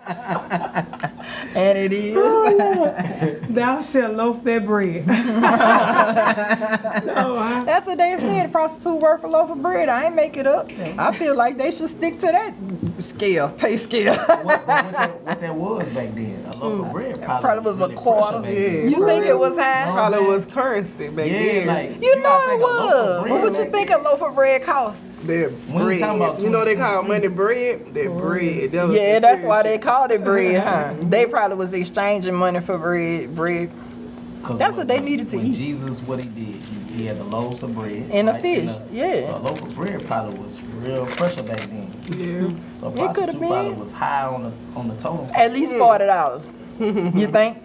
And it is. Thou shalt loaf that bread. That's what they said. Prostitute work for a loaf of bread. I ain't make it up. I feel like they should stick to that pay scale. what that was back then? A loaf of bread Probably was a really quarter. pressure back then. You think it was high? Probably was currency back then. Like You know gotta it think a loaf of was. bread What would you back think a then. loaf of bread cost? That When you talking about bread. You know they call 2023? money bread? That bread. That was Yeah, the that's serious why they shit. called it bread, huh? They probably was exchanging money for bread. 'Cause That's what they needed to when eat. Jesus, what he did, he had the loaves of bread And the right? fish, yeah. So a loaf of bread probably was real pressure back then. Yeah. So It coulda prostitute probably been. was high on the totem. At least $40. You think?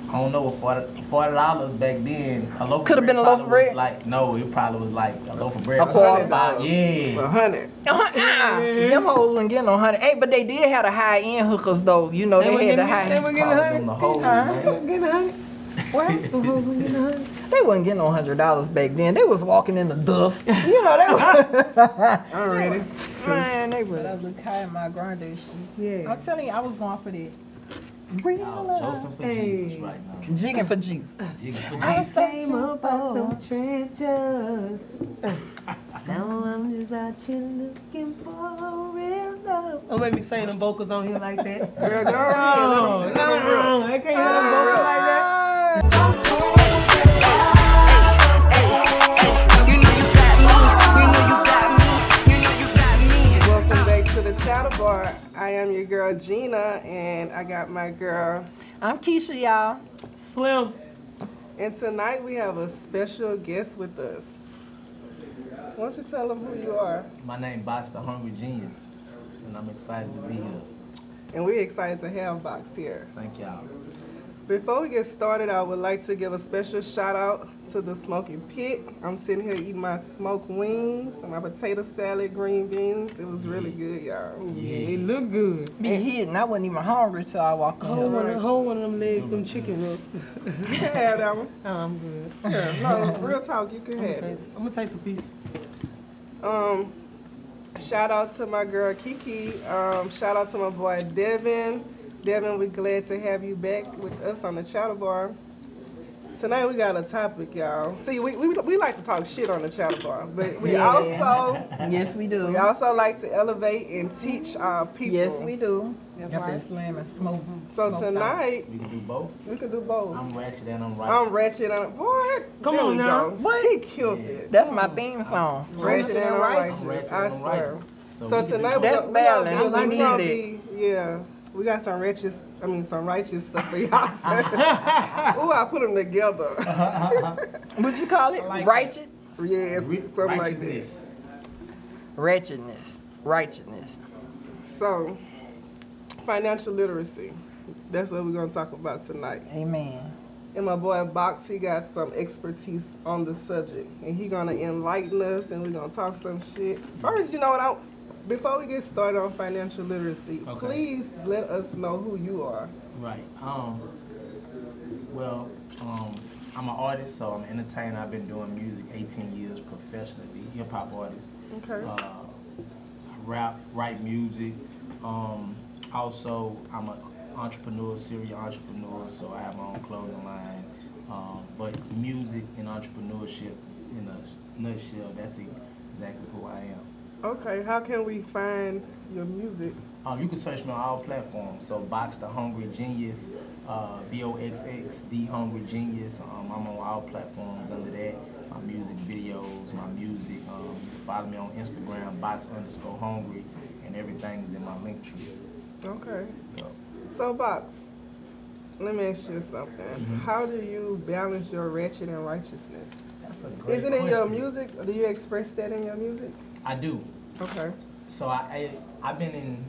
I don't know, $40 back then. A loaf Coulda of bread been a loaf of probably bread? was like no, it probably was like a loaf of bread. A quarter. About, yeah. 100. Them hoes wouldn't get no 100. Hey, but they did have the high end hookers though. You know they had the high. They were getting Calling them the 100. hoes, Huh? man. Getting 100. What? The hoes were getting 100. They wasn't getting no $100 back then. They was walking in the dust. You know they was. I'm ready. Man, they was. I look high in my grande shit. Yeah. I'm telling you, I was going for that. Real Y'all Joseph for Jesus Hey. right now. Jigging for Jesus. Jigging for I Jesus. Came up out them trenches. Now I'm just out here looking for real love. Don't make me sing them vocals on here like that. Girl, go No, ahead. Let me see. no, I can't hear them vocals like that. Welcome back to the Chatter Bar. I am your girl Gina, and I got my girl. I'm Keisha, y'all. Slim. And tonight we have a special guest with us. Why don't you tell them who you are? My name Boxx The Hungry Genius, and I'm excited to be here. And we're excited to have Boxx here. Thank y'all. Before we get started, I would like to give a special shout out to the Smoking Pit. I'm sitting here eating my smoked wings and my potato salad, green beans. It was really good, y'all. Yeah. It look good. Be hidden. I wasn't even hungry till I walked in here. Hold one of them legs, them chicken up. You can have that one. Oh, I'm good. Yeah, no, real talk, you can have it. I'm gonna taste a piece. Shout out to my girl Kiki. Shout out to my boy Devin. Devin, we're glad to have you back with us on the Chatter Bar. Tonight we got a topic, y'all. See, we like to talk shit on the Chatter Bar, but we also Yes, we do. like to elevate and teach our people. Yes, we do. That's Yep, right. and slam and smoke. So smoke tonight We can do both. we can do both. I'm ratchet and I'm right. I'm ratchet and boy. Come there on we now. go. What? He killed it. That's my theme song. Ratchet and righteous. I'm ratchet I and I'm swear. righteous. So we can do tonight both. That's balance. we We need gonna it. be, yeah. We got some some righteous stuff for y'all. Ooh, I put them together. What'd you call it? Righteous? Yes, something like that. Righteousness. Wretchedness. Righteousness. So, financial literacy. That's what we're gonna talk about tonight. Amen. And my boy Boxx, he got some expertise on the subject, and he gonna enlighten us, and we're gonna talk some shit. First, you know what? Before we get started on financial literacy, Okay. please let us know who you are. Right. I'm an artist, so I'm an entertainer. I've been doing music 18 years professionally, hip hop artist. Okay. I rap, write music. Also, I'm an entrepreneur, serial entrepreneur, so I have my own clothing line. But music and entrepreneurship, in a nutshell, that's exactly who I am. Okay, how can we find your music? You can search me on all platforms. So Boxx The Hungry Genius, Boxx The Hungry Genius. I'm on all platforms under that. My music videos, my music. You can follow me on Instagram, Boxx_Hungry, and everything is in my link tree. Okay. So, So, Boxx, let me ask you something. Mhm. How do you balance your ratchet and righteousness? that's a great Is it in your question. music? Or do you express that in your music? I do. Okay. So I've been in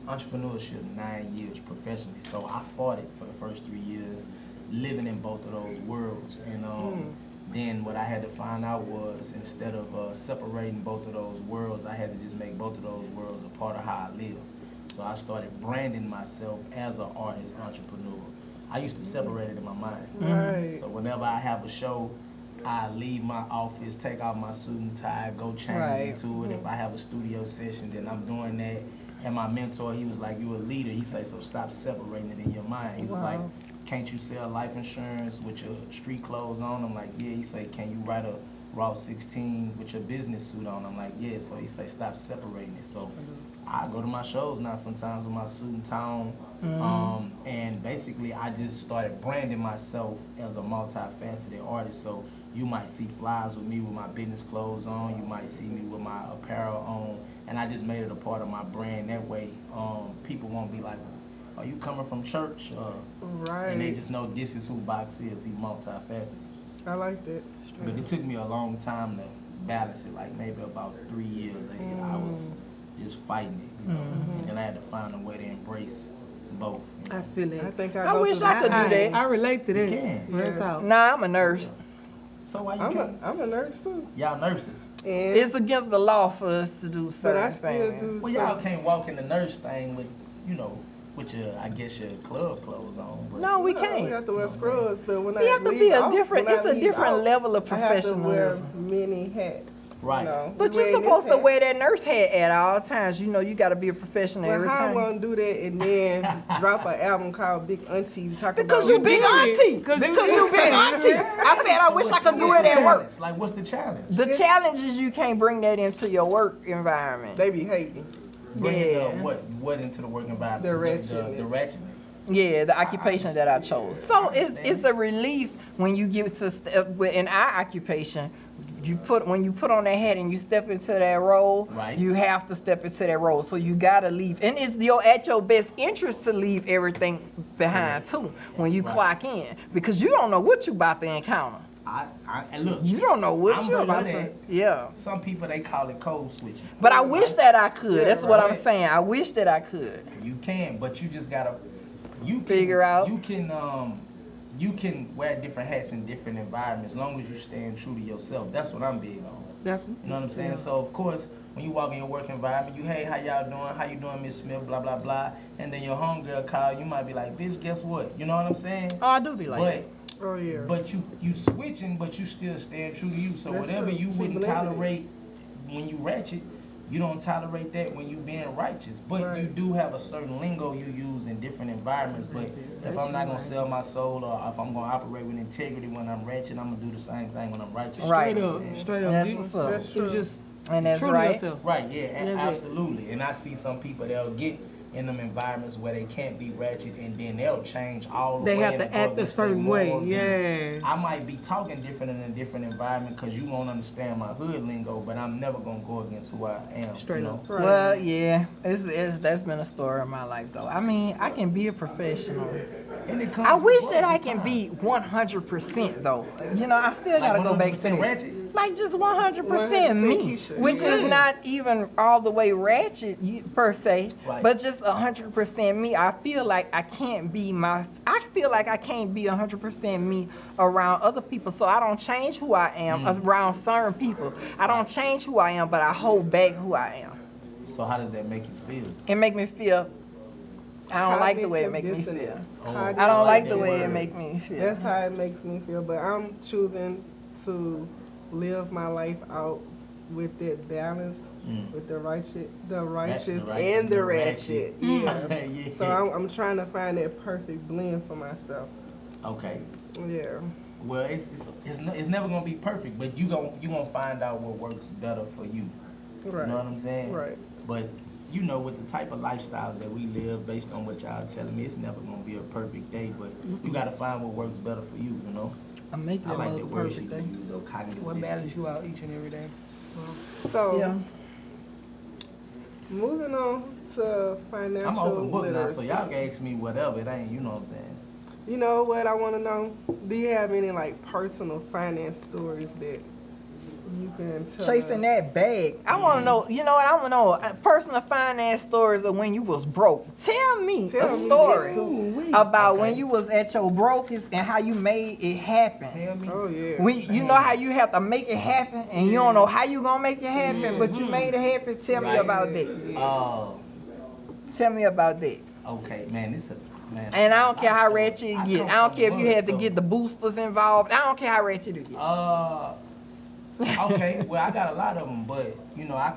entrepreneurship 9 years professionally. So I fought it for the first 3 years, living in both of those worlds. And then what I had to find out was instead of separating both of those worlds, I had to just make both of those worlds a part of how I live. So I started branding myself as an artist entrepreneur. I used to separate it in my mind. Right. So whenever I have a show, I leave my office, take off my suit and tie, go change Right. into it. If I have a studio session, then I'm doing that. And my mentor, he was like, you a leader. He said, so stop separating it in your mind. He was like, can't you sell life insurance with your street clothes on? I'm like, yeah. He said, can you write a Raw 16 with your business suit on? I'm like, yeah. So he said, stop separating it. So I go to my shows now sometimes with my suit and tie on. And basically, I just started branding myself as a multifaceted artist. So you might see flyers with me with my business clothes on. You might see me with my apparel on. And I just made it a part of my brand. That way, people won't be like, are you coming from church? Right. And they just know this is who Boxx is. He's multifaceted. I like that. But it took me a long time to balance it. Like maybe about 3 years later, I was just fighting it, you know. And then I had to find a way to embrace both. You know? I feel it. I think I wish I could do that. I relate to that. You can. Real talk. Nah, I'm a nurse. So why you can't? I'm a nurse too. Y'all nurses. And It's against the law for us to do but I certain still things. do. Well, y'all can't walk in the nurse thing with, you know, with your, I guess your club clothes on. But No, we We can't. have to wear scrubs, but when We I have to leave be a out- different. when I It's a leave different out, level of I have to wear professionalism. many hats. Right. You know, But we you're wearing supposed this to hat. wear that nurse hat at all times. You know, you got to be a professional Well, every how I'm time. gonna do that and then drop an album called Big Auntie talking Because about you big auntie. Because you big auntie. I said I wish I could do it at work. Like, what's the challenge? The challenge is you can't bring that into your work environment. They be hating. Bringing Yeah. what into the work environment? The ratchetness. The ratchetness. Yeah, the occupation that I chose. So it's a relief when you get to in our occupation. When you put on that hat and you step into that role, Right. you have to step into that role. So you gotta leave, and it's at your best interest to leave everything behind too when you clock in, because you don't know what you about to encounter. And look, You don't know what I'm you're about good to. at- Yeah. some people they call it code switching. But I wish that I could. Yeah, That's what I'm right. saying. I wish that I could. You can, but you just gotta Figure out. You can wear different hats in different environments as long as you're staying true to yourself. That's what I'm big on. That's You know what I'm saying? So of course, when you walk in your work environment, you hey, how y'all doing? How you doing, Miss Smith? Blah blah blah. And then your homegirl call, you might be like, bitch, guess what? You know what I'm saying? Oh, I do be like that. Oh yeah. But you switching, but you still staying true to you. So That's whatever true. you She wouldn't blended it. tolerate when you ratchet, you don't tolerate that when you being righteous. But Right. you do have a certain lingo you use in different environments. But if I'm not gonna sell my soul, or if I'm gonna operate with integrity when I'm ratchet, I'm gonna do the same thing when I'm righteous. Right. straight up. Straight up. That's You- what's up. That's It true. was just And that's true to right. yourself. Right, yeah, That's it. absolutely. And I see some people that'll get in them environments where they can't be ratchet, and then they'll change all the They way. have and to go act a against their certain way. morals. And Yeah. I might be talking different in a different environment because you won't understand my hood lingo, but I'm never gonna go against who I am. Straight you know? up. Right. Well, yeah, that's been a story of my life though. I mean, I can be a professional. And it comes I with wish growth that I with can time. be 100% though. You know, I still Like gotta go back to 100% that. ratchet? Like just 100% me, Keisha. which is not even all the way ratchet per se, Right. but just 100% me. I feel like I can't be 100% me around other people, so I don't change who I am around certain people. I don't change who I am, but I hold back who I am. So how does that make you feel? It make me feel. I don't like the way it make me Cognitive feel. dissonance. Oh. I don't like the that way it word. make me feel. That's how it makes me feel. But I'm choosing to live my life out with that balance, with the righteous and the ratchet. Yeah. Yeah. So I'm trying to find that perfect blend for myself. Okay. Yeah. Well, it's never gonna be perfect, but you gonna find out what works better for you. Right. You know what I'm saying? Right. But you know, with the type of lifestyle that we live, based on what y'all telling me, it's never gonna be a perfect day. But you gotta find what works better for you. You know. I'm making I it like a that word perfect you day. use, though, cognitive What balance dissonance. you out each and every day. So Yeah. moving on to financial I'm an open book now, literacy. so y'all can ask me whatever. It ain't, you know what I'm saying? You know what I want to know? Do you have any like personal finance stories that you can tell Chasing us? that bag. I want to know, you know what, I want to know personal finance stories of when you was broke. Tell me Tell a me story that about Okay. when you was at your brokest and how you made it happen. Tell me. Oh yeah. You know how you have to make it happen and you don't know how you gonna make it happen, but you made it happen. Tell me Right. about that. Tell me about that. Okay, man, man. And I don't care how ratchet you I get. come I don't from care if you the had to hood, get the boosters involved. I don't care how ratchet you get. Okay, well, I got a lot of them, but you know, I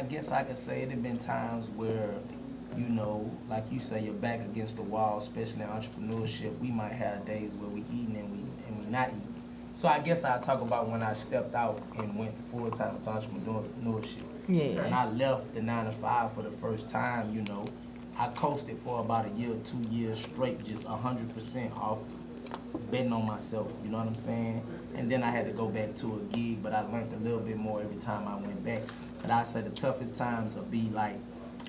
guess I could say it have been times where you know, like you say, you're back against the wall, especially in entrepreneurship. We might have days where we eating and we not eating. So I guess I'll talk about when I stepped out and went full time into entrepreneurship. Yeah. When I left the 9 to 5 for the first time, you know, I coasted for about a year, 2 years straight, just 100% off betting on myself. You know what I'm saying? And then I had to go back to a gig, but I learned a little bit more every time I went back. But I say the toughest times will be like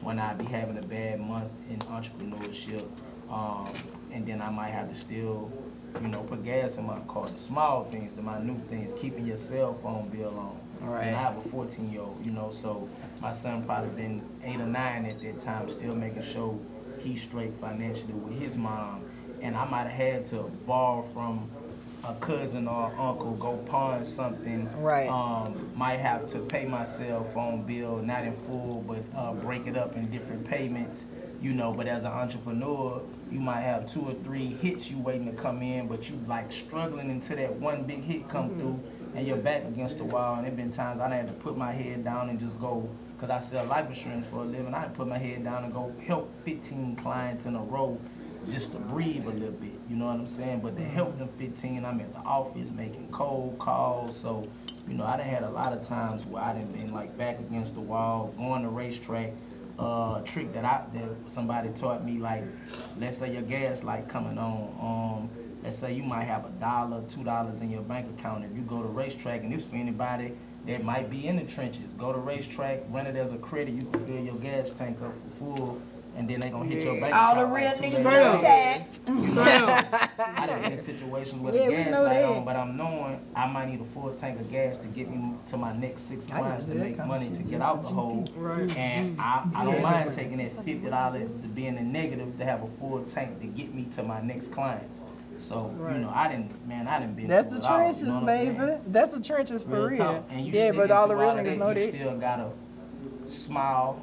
when I be having a bad month in entrepreneurship, um, and then I might have to still, you know, put gas in my car. The small things, the minute things, keeping your cell phone bill on. Right. And I have a 14-year-old, you know, so my son probably been 8 or 9 at that time, still making sure he's straight financially with his mom. And I might have had to borrow from a cousin or uncle, go pawn something. Right. Might have to pay my cell phone bill, not in full, but break it up in different payments, you know. But as an entrepreneur, you might have 2 or 3 hits you waiting to come in, but you like struggling until that one big hit come through, and you're back against the wall. And there been times I had to put my head down and just go, because I sell life insurance for a living. I had to put my head down and go help 15 clients in a row just to breathe a little bit, you know what I'm saying? But to help them 15, I'm at the office making cold calls. So, you know, I done had a lot of times where I done been like back against the wall, going to racetrack. A trick that somebody taught me, like, let's say your gas light coming on. Let's say you might have $1, $2 in your bank account. If you go to racetrack, and this for anybody that might be in the trenches, go to racetrack, run it as a credit. You can fill your gas tank up for full, and then they gonna hit your bank All account. the real like 2 niggas days know later. that. You know, I done been in situations with Yeah, a we gas know light that. on, but I'm knowing I might need a full tank of gas to get me to my next 6 clients to make money to get out the hole. Right. And I don't mind taking that $50 to be in the negative to have a full tank to get me to my next clients. So, you know, I didn't been That's through the it all, trenches, you know what I'm baby. saying? That's the trenches for real. Talk. And you Yeah, still, but all the through real of niggas know you that. still gotta smile.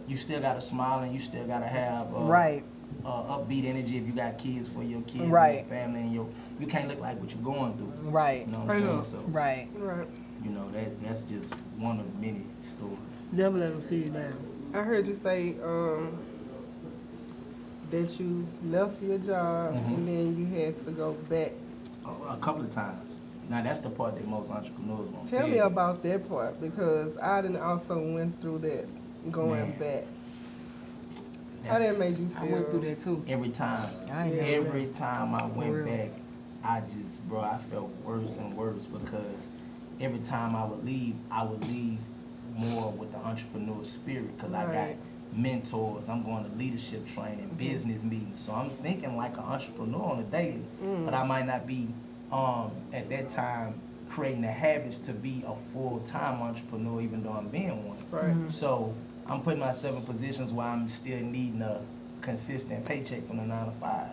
You still gotta smile, and you still gotta have Right. Upbeat energy if you got kids for your kids, Right. and your family, and you can't look like what you're going through. Right. You know what I'm saying? So, Right. Right. you know, that's just one of many stories. Never let them see you down. I heard you say that you left your job and then you had to go back. A couple of times. Now that's the part that most entrepreneurs won't Tell me you. about that part, because I done also went through that, going Man. back. How that made you feel? I went through that too. Every time. I ain't never Every time I went real. back, I felt worse and worse, because every time I would leave more with the entrepreneur spirit, because I got Right. mentors. I'm going to leadership training, business meetings. So I'm thinking like an entrepreneur on a daily, but I might not be at that time creating the habits to be a full-time entrepreneur, even though I'm being one. Right. So I'm putting myself in positions where I'm still needing a consistent paycheck from the 9 to 5.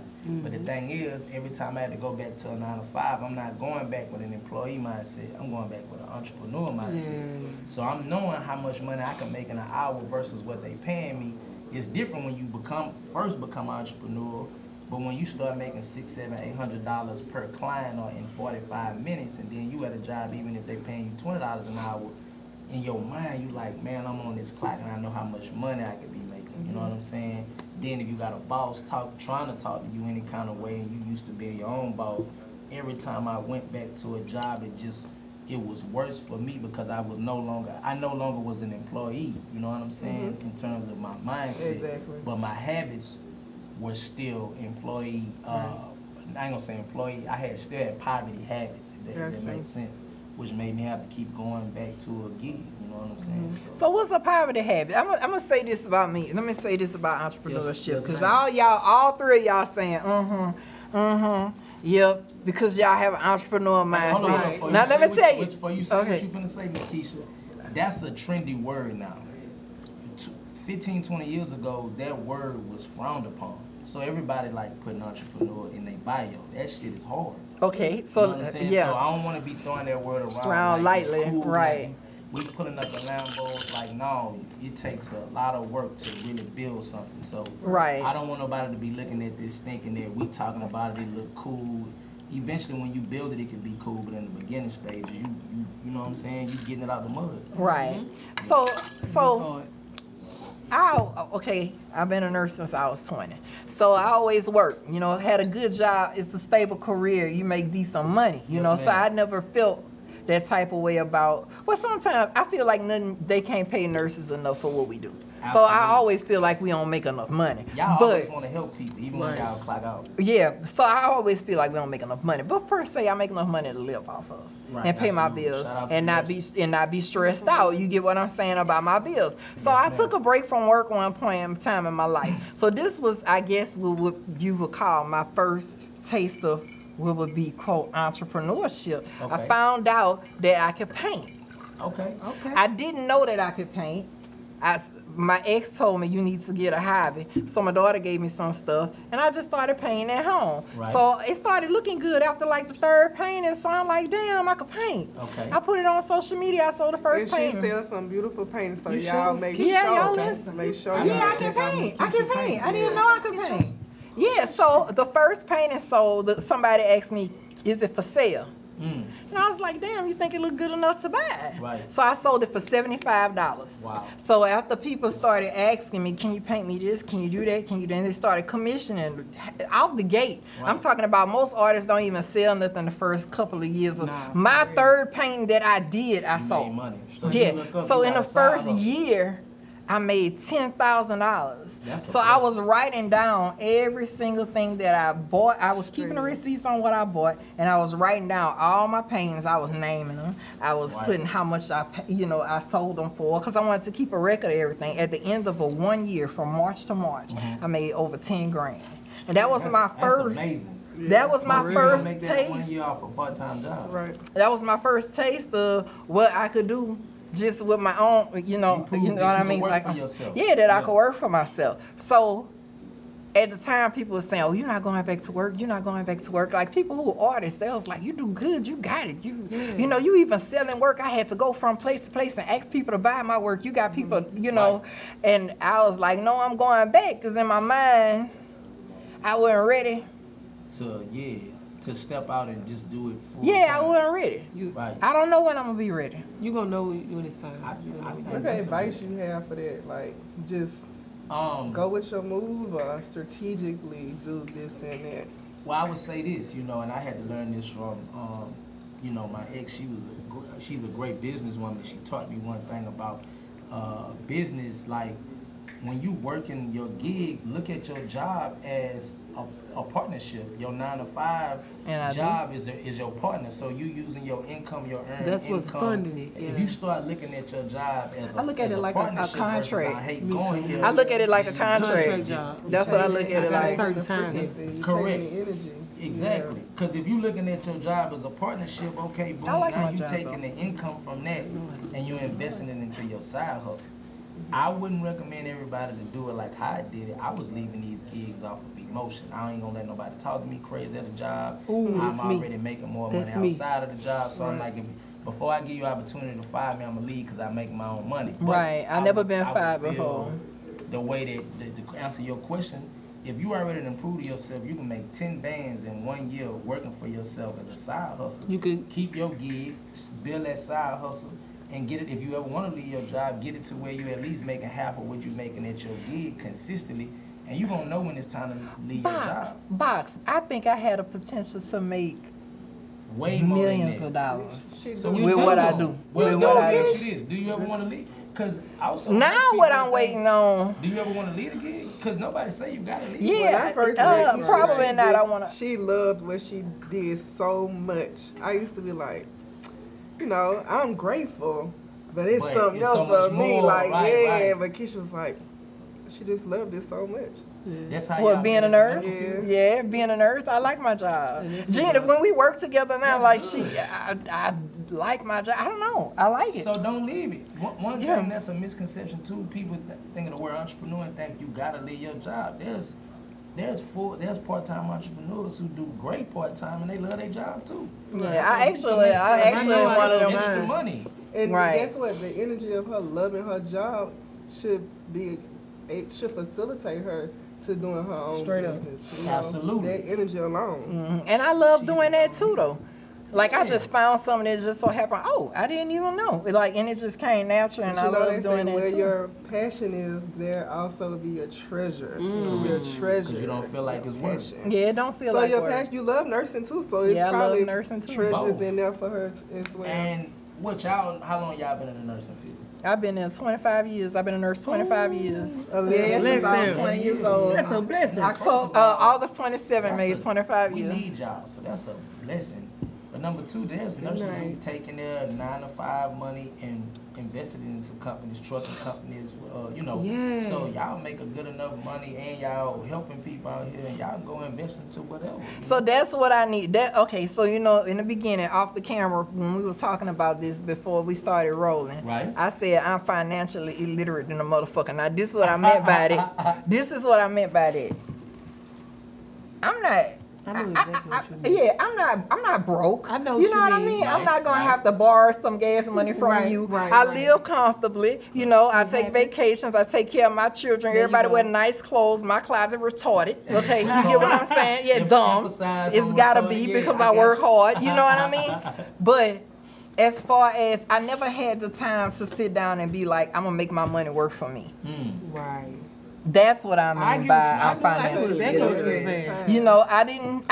But the thing is, every time I had to go back to a 9 to 5, I'm not going back with an employee mindset. I'm going back with an entrepreneur mindset. So I'm knowing how much money I can make in an hour versus what they paying me. It's different when you first become an entrepreneur, but when you start making $600, $700, $800 per client or in 45 minutes, and then you at a job, even if they paying you $20 an hour, in your mind, you like, man, I'm on this clock and I know how much money I could be making. You know what I'm saying? Then if you got a boss trying to talk to you any kind of way, and you used to be your own boss, every time I went back to a job, it was worse for me, because I no longer was an employee. You know what I'm saying? In terms of my mindset. Exactly. But my habits were still employee. I ain't gonna say employee. I still had poverty habits. If that makes sense. Which made me have to keep going back to a gig, you know what I'm saying? So what's a poverty habit? I'm gonna say this about me. Let me say this about entrepreneurship, Yes, because ma'am. all three of y'all saying, yep, because y'all have an entrepreneur mindset. Hold on, Now let me tell you. Before you say what you finna say, Keisha, that's a trendy word now. 15, 20 years ago, that word was frowned upon. So everybody like putting entrepreneur in their bio. That shit is hard. Okay, You know so what I'm saying? yeah. So I don't want to be throwing that word around Around like it's lightly, cool, right. Like we pulling up the Lambos, like, no, it takes a lot of work to really build something. So Right. I don't want nobody to be looking at this thinking that we talking about it look cool. Eventually, when you build it, it can be cool, but in the beginning stages, you know what I'm saying? You getting it out the mud. Right. So Okay, I've been a nurse since I was 20. So I always worked, had a good job. It's a stable career. You make decent money, Yes, so I ma'am. never felt that type of way about, well, sometimes I feel like they can't pay nurses enough for what we do. So I Absolutely. always feel like we don't make enough money. Y'all But always want to help people, even when Right. y'all clock out. yeah, so I always feel like we don't make enough money. But per se, I make enough money to live off of Right, and pay my absolutely. bills Shout out to and the not be stressed out. You get what I'm saying about my bills. So Yes, I ma'am. took a break from work one point in time in my life. So this was, I guess, what you would call my first taste of what would be quote entrepreneurship. I Okay. found out that I could paint. Okay. Okay. I didn't know that I could paint. My ex told me you need to get a hobby. So my daughter gave me some stuff and I just started painting at home. Right. So it started looking good after like the third painting. So I'm like, damn, I could paint. Okay. I put it on social media. I sold the first And she painting. sells some beautiful paintings, so You y'all sure? make Yeah, sure. y'all Okay. listen. Make sure I Yeah, y'all I gotta can check out paint. Miss I can Kiki paint. I paint. didn't know I could paint. Yeah, so the first painting sold, somebody asked me, is it for sale? Mm. And I was like, damn, you think it look good enough to buy? Right. So I sold it for $75. Wow. So after people started asking me, can you paint me this? Can you do that? Can you do that? And they started commissioning out the gate. Right. I'm talking about most artists don't even sell nothing the first couple of years. Nah, My for real. third painting that I did, I You sold. made money. So Yeah. you look up, So you in the got a side first hustle. year, I made $10,000. That's a So I was blessing. writing down every single thing that I bought. I was keeping the receipts on what I bought, and I was writing down all my paintings. I was naming them. I was Right. putting how much I sold them for, because I wanted to keep a record of everything. At the end of a 1 year, from March to March, Mhm. I made over 10 grand, and that was my That's first. amazing. That was my Most people first make that 1 taste. year off a part-time job. Right. That was my first taste of what I could do just with my own, You proved what that I you mean? could work Like, for yourself. yeah, that I Yeah. could work for myself. So at the time, people were saying, "Oh, you're not going back to work. You're not going back to work." Like people who are artists, they was like, "You do good. You got it. You even selling work." I had to go from place to place and ask people to buy my work. You got people, Right. And I was like, "No, I'm going back," because in my mind, I wasn't ready. To step out and just do it full Yeah, time. I wasn't ready. You Right. I don't know when I'm gonna be ready. you gonna know when it's time. I- You gonna know I when think it's What time. advice you have for that? Like, just go with your move or strategically do this and that? Well, I would say this, and I had to learn this from, my ex. She's a great businesswoman. She taught me one thing about business. Like when you working your gig, look at your job as a partnership. Your 9 to 5 And I do. job is your partner. So you using your income, your earned That's what's income. funding it, If yeah. you start looking at your job as I look at it like a partnership versus contract. I hate Me going too. here. I look at it like a then you- contract. job. That's what I look at it got a like. certain time. You Correct. the energy. Exactly, because if you looking at your job as a partnership, okay, boom, I like now my you job, taking though. the income from that and you're investing it into your side hustle. I wouldn't recommend everybody to do it like how I did it. I was leaving these gigs off of emotion. I ain't gonna let nobody talk to me crazy at the job. Ooh, I'm that's me. already making more That's money me. outside of the job, so I'm Right. like, before I give you opportunity to fire me, I'm gonna leave because I make my own money. But Right, I never would- been would fired feel before. The way to answer your question, if you already done proved to yourself, you can make 10 bands in 1 year working for yourself as a side hustle. You can Keep your gig, build that side hustle, and get it. If you ever want to leave your job, get it to where you at least making half of what you're making at your gig consistently, and you're gonna know when it's time to leave your job. Box. I think I had a potential to make Way more than millions that. of dollars. She So do. you With do what I know. do. Well, With no, what I let me do. ask you this: do you ever want to leave? Because also Now what I'm waiting on. Do you ever want to leave a gig? Because nobody say you gotta leave. Yeah, When I first met Keisha, probably she not. I just- wanna. She loved what she did so much. I used to be like, I'm grateful, but it's But something it's else so for much me. more, Like, right, yeah, right. but Keisha was like, she just loved it so much. That's how What, y'all being a met nurse? in Yeah. Yeah, being a nurse. I like my job. And that's Gina, what- when we work together now, That's like good. I like my job. I don't know. I like it. So don't leave it. One Yeah. thing that's a misconception too. People think of the word entrepreneur and think you gotta leave your job. There's part-time entrepreneurs who do great part-time and they love their job too. Yeah, I So you actually can make one some of them. extra money. And Right. guess what? The energy of her loving her job should facilitate her to doing her own Straight up. business. Absolutely. That energy alone. And I love doing that too, though. Like I just found something that just so happened. Oh, I didn't even know. And it just came natural, and But I you know, love they doing say that where too. your passion is, there also be a treasure. It'll be a treasure. Because you don't feel like it's work. passion. Yeah, it don't feel So like your work. passion, you love nursing too, so it's Yeah, I love probably nursing too. treasures Both. in there for her as well. And what y'all, how long y'all been in the nursing field? I've been there 25 years. I've been a nurse 25 years. Yeah, Blessing. since I was Blessing. 20 years old. That's a blessing. October, August 27 made 25 We years. need y'all, so that's a blessing. But number two, there's nurses who night. taking their 9 to 5 money and invested it into companies, trucking companies, you know. Yeah. So y'all make a good enough money and y'all helping people out here and y'all go invest into whatever. So that's what I need. Okay, so in the beginning, off the camera, when we was talking about this before we started rolling, Right. I said I'm financially illiterate than a motherfucker. Now this is what I meant by that. This is what I meant by that. I'm not. I know exactly what you mean. Yeah, I'm not broke. I know You what know you what I mean. mean? I'm Right, not gonna right. have to borrow some gas money from Right, you. right, I right. live comfortably. You know, I take Exactly. vacations. I take care of my children. There you Everybody go. wear nice clothes. My closet retarded. Okay, you get what I'm saying? Yeah, dumb. Emphasize It's on gotta retarded. be Yeah, because I I work got you. hard. You know what I mean? But as far as I never had the time to sit down and be like, I'm gonna make my money work for me. Right. That's what I I mean get by what you- I I'm know- I know financially exactly what you're illiterate. saying. You know, I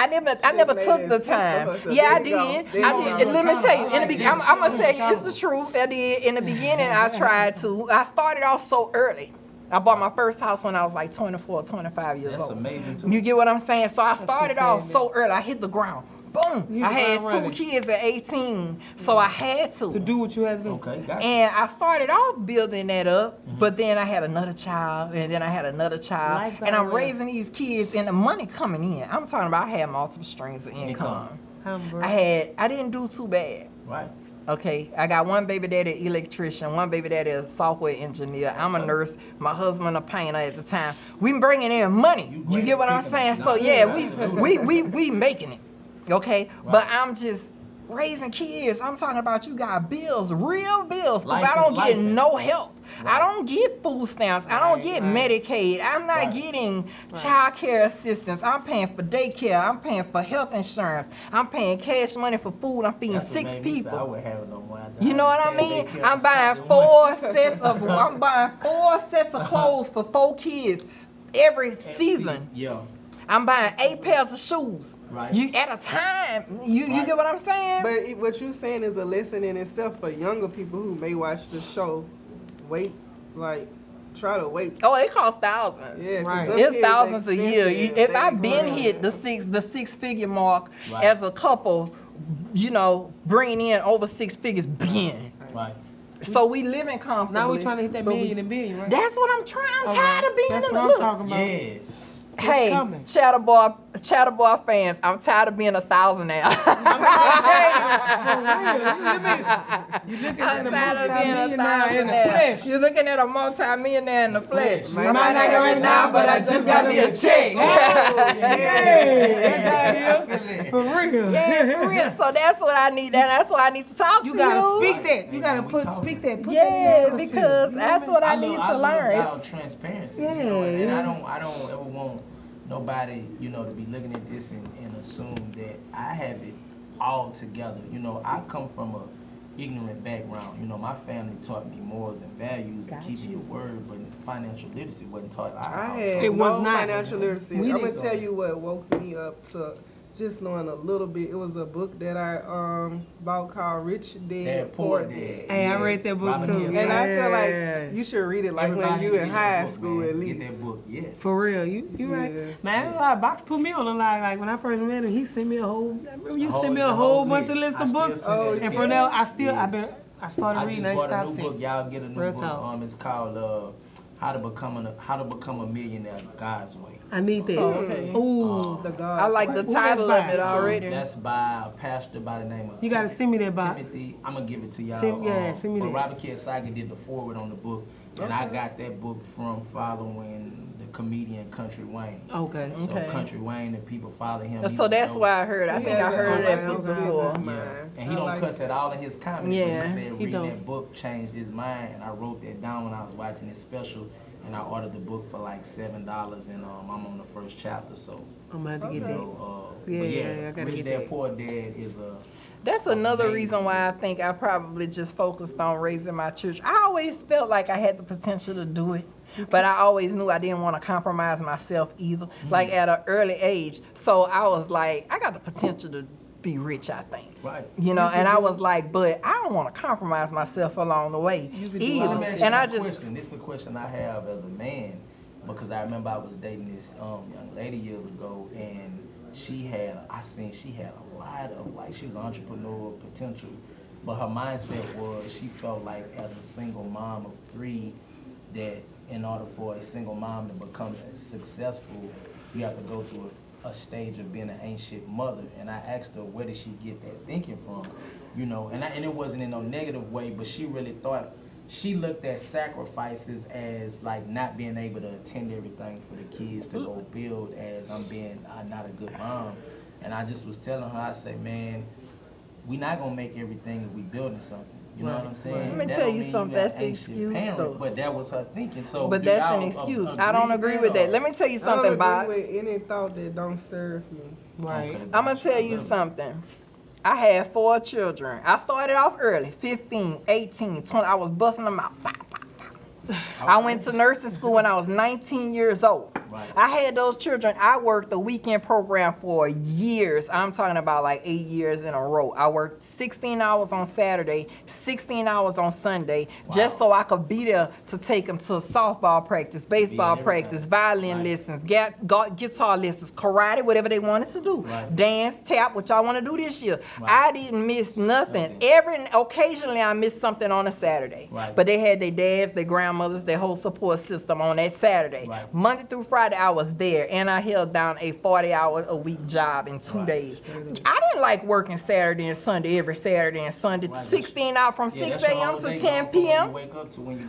never took the time. Yeah, I did. And let me tell you, I'm gonna tell you, it's the truth. I did. In the beginning, I tried to. I started off so early. I bought my first house when I was like 24, 25 years That's old. amazing too. You get what I'm saying? So I started off insane, so early. I hit the ground. Boom. You hit I the had ground two running. kids at 18, so I had To do what you had to do. Okay, got you. and I started off building that up, but then I had another child, and then I had another child, Life and I'm got real. raising these kids, and the money coming in. I'm talking about I had multiple streams of income. Humble. I didn't do too bad. Right. Okay, I got one baby daddy electrician, one baby daddy a software engineer. I'm a nurse. My husband a painter at the time. We bringing in money. You get what I'm saying? So yeah, we making it. Okay, but I'm just raising kids. I'm talking about you got bills, real bills, because Life I don't is get life. no help. I Right. don't get food stamps. I don't get Medicaid. I'm not Right. getting child care assistance. I'm paying for daycare. I'm paying for health insurance. I'm paying cash money for food. I'm feeding That's what 6 made me say I people. wouldn't have it no more. You know what I mean? I'm buying four sets of clothes for 4 kids every season. Yeah. I'm buying 8 pairs of shoes. Right. You at a time. You Right. get what I'm saying? But what you're saying is a lesson in itself for younger people who may watch the show. Wait, like, try to wait. Oh, it costs thousands. Yeah, 'cause Right. them It's kids thousands a year. expensive. If They I've been expensive. hit the 6-figure mark Right. as a couple, you know, bringing in over 6 figures, been. Right. So we living comfortably. Now we trying to hit that but we- million and billion, right? That's what I'm trying. I'm All tired right. of being That's in what the I'm look. talking about. Yeah. Hey, coming. Chatterboy fans, I'm tired of being a thousandaire. You looking I'm at a tired of being a multi-millionaire in the thousandaire. flesh. You're looking at a multi-millionaire in the flesh. Flesh. I might not have it now, but I just got me a check. Yeah, that's how it is. For real. Yeah, for real. So that's what I need, and that's why I need to talk You to gotta you. speak that. You gotta speak that. Put that in Yeah, the atmosphere. because You know that's what what I need to learn. About transparency. You know, and I don't ever want nobody, you know, to be looking at this and assume that I have it all together. You know, I come from a ignorant background. You know, my family taught me morals and values and keeping your word, but financial literacy wasn't taught in our I house. had It was no not. financial literacy. We I'm gonna didn't. tell you what woke me up to just knowing a little bit. It was a book that I bought called Rich Dad Poor Dad. Hey, I read that book Robert too. Kiyosaki. And I feel Yeah. like you should read it like when Everybody you get in that high book, school man. at least. Get that book, yes. For real, you right. Yeah. Man, Boxx put me on the line. Like when I first met him, he sent me a whole. Remember you The sent me a the whole bunch of list. list I of still books. send that Oh, And to from you. there, Yeah. I started I reading. just I bought a stopped new since. book. Y'all get a new Real book. talk. It's called How to Become a Millionaire God's Way. I need that. Oh, okay. Ooh. The God. I like the Who title that's of it by? already. That's by a pastor by the name of You gotta send me that, Bob. Timothy. I'm gonna give it to y'all. Send me But that. Robert Kiyosaki did the forward on the book, and I got that book from following the comedian Country Wayne. Okay. So Okay. Country Wayne and people follow him. He So was that's dope. why I heard. I think I heard of that book before. Yeah, and he I don't like cuss it. at all in his comedy. Yeah. But he said He reading don't. that book changed his mind, and I wrote that down when I was watching his special, and I ordered the book for like $7, and I'm on the first chapter. So I'm gonna have to you get that. know, Yeah, but yeah, I gotta Rich get Dad that. Poor Dad is a That's another reason why I think I probably just focused on raising my children. I always felt like I had the potential to do it, but I always knew I didn't want to compromise myself either, like at an early age. So I was like, I got the potential to be rich, I think. Right. You know, and I was like, but I don't want to compromise myself along the way either. Let me ask And you I a just, question. This is a question I have as a man, because I remember I was dating this young lady years ago, and she had a lot of, like, she was entrepreneurial potential, but her mindset was she felt like as a single mom of 3 that in order for a single mom to become successful, you have to go through a stage of being an ancient mother. And I asked her, where did she get that thinking from? You know, and it wasn't in no negative way, but she really thought, she looked at sacrifices as like not being able to attend everything for the kids to go build as I'm not a good mom. And I just was telling her, I said, man, we not gonna make everything if we building something. You know what I'm saying? let me That tell don't you mean something, got that's the ancient excuse, parent, though. But that was her thinking. So but do that's an y'all excuse. I don't agree with that. Let me tell you something, I Bob. don't agree with any thought that don't serve me. Right. Okay, I'm going to tell you something. I had 4 children. I started off early, 15, 18, 20. I was busting them out. I went to nursing school when I was 19 years old. Right. I had those children. I worked the weekend program for years. I'm talking about like 8 years in a row. I worked 16 hours on Saturday, 16 hours on Sunday, just so I could be there to take them to softball practice, baseball practice, violin lessons, guitar lessons, karate, whatever they wanted to do, dance, tap, which I want to do this year. I didn't miss nothing. Occasionally I missed something on a Saturday, but they had their dads, their grandmothers, their whole support system on that Saturday. Monday through Friday I was there, and I held down a 40-hour-a-week job in 2 days. I didn't like working Saturday and Sunday, every Saturday and Sunday, 16 out from 6 a.m. to 10 p.m.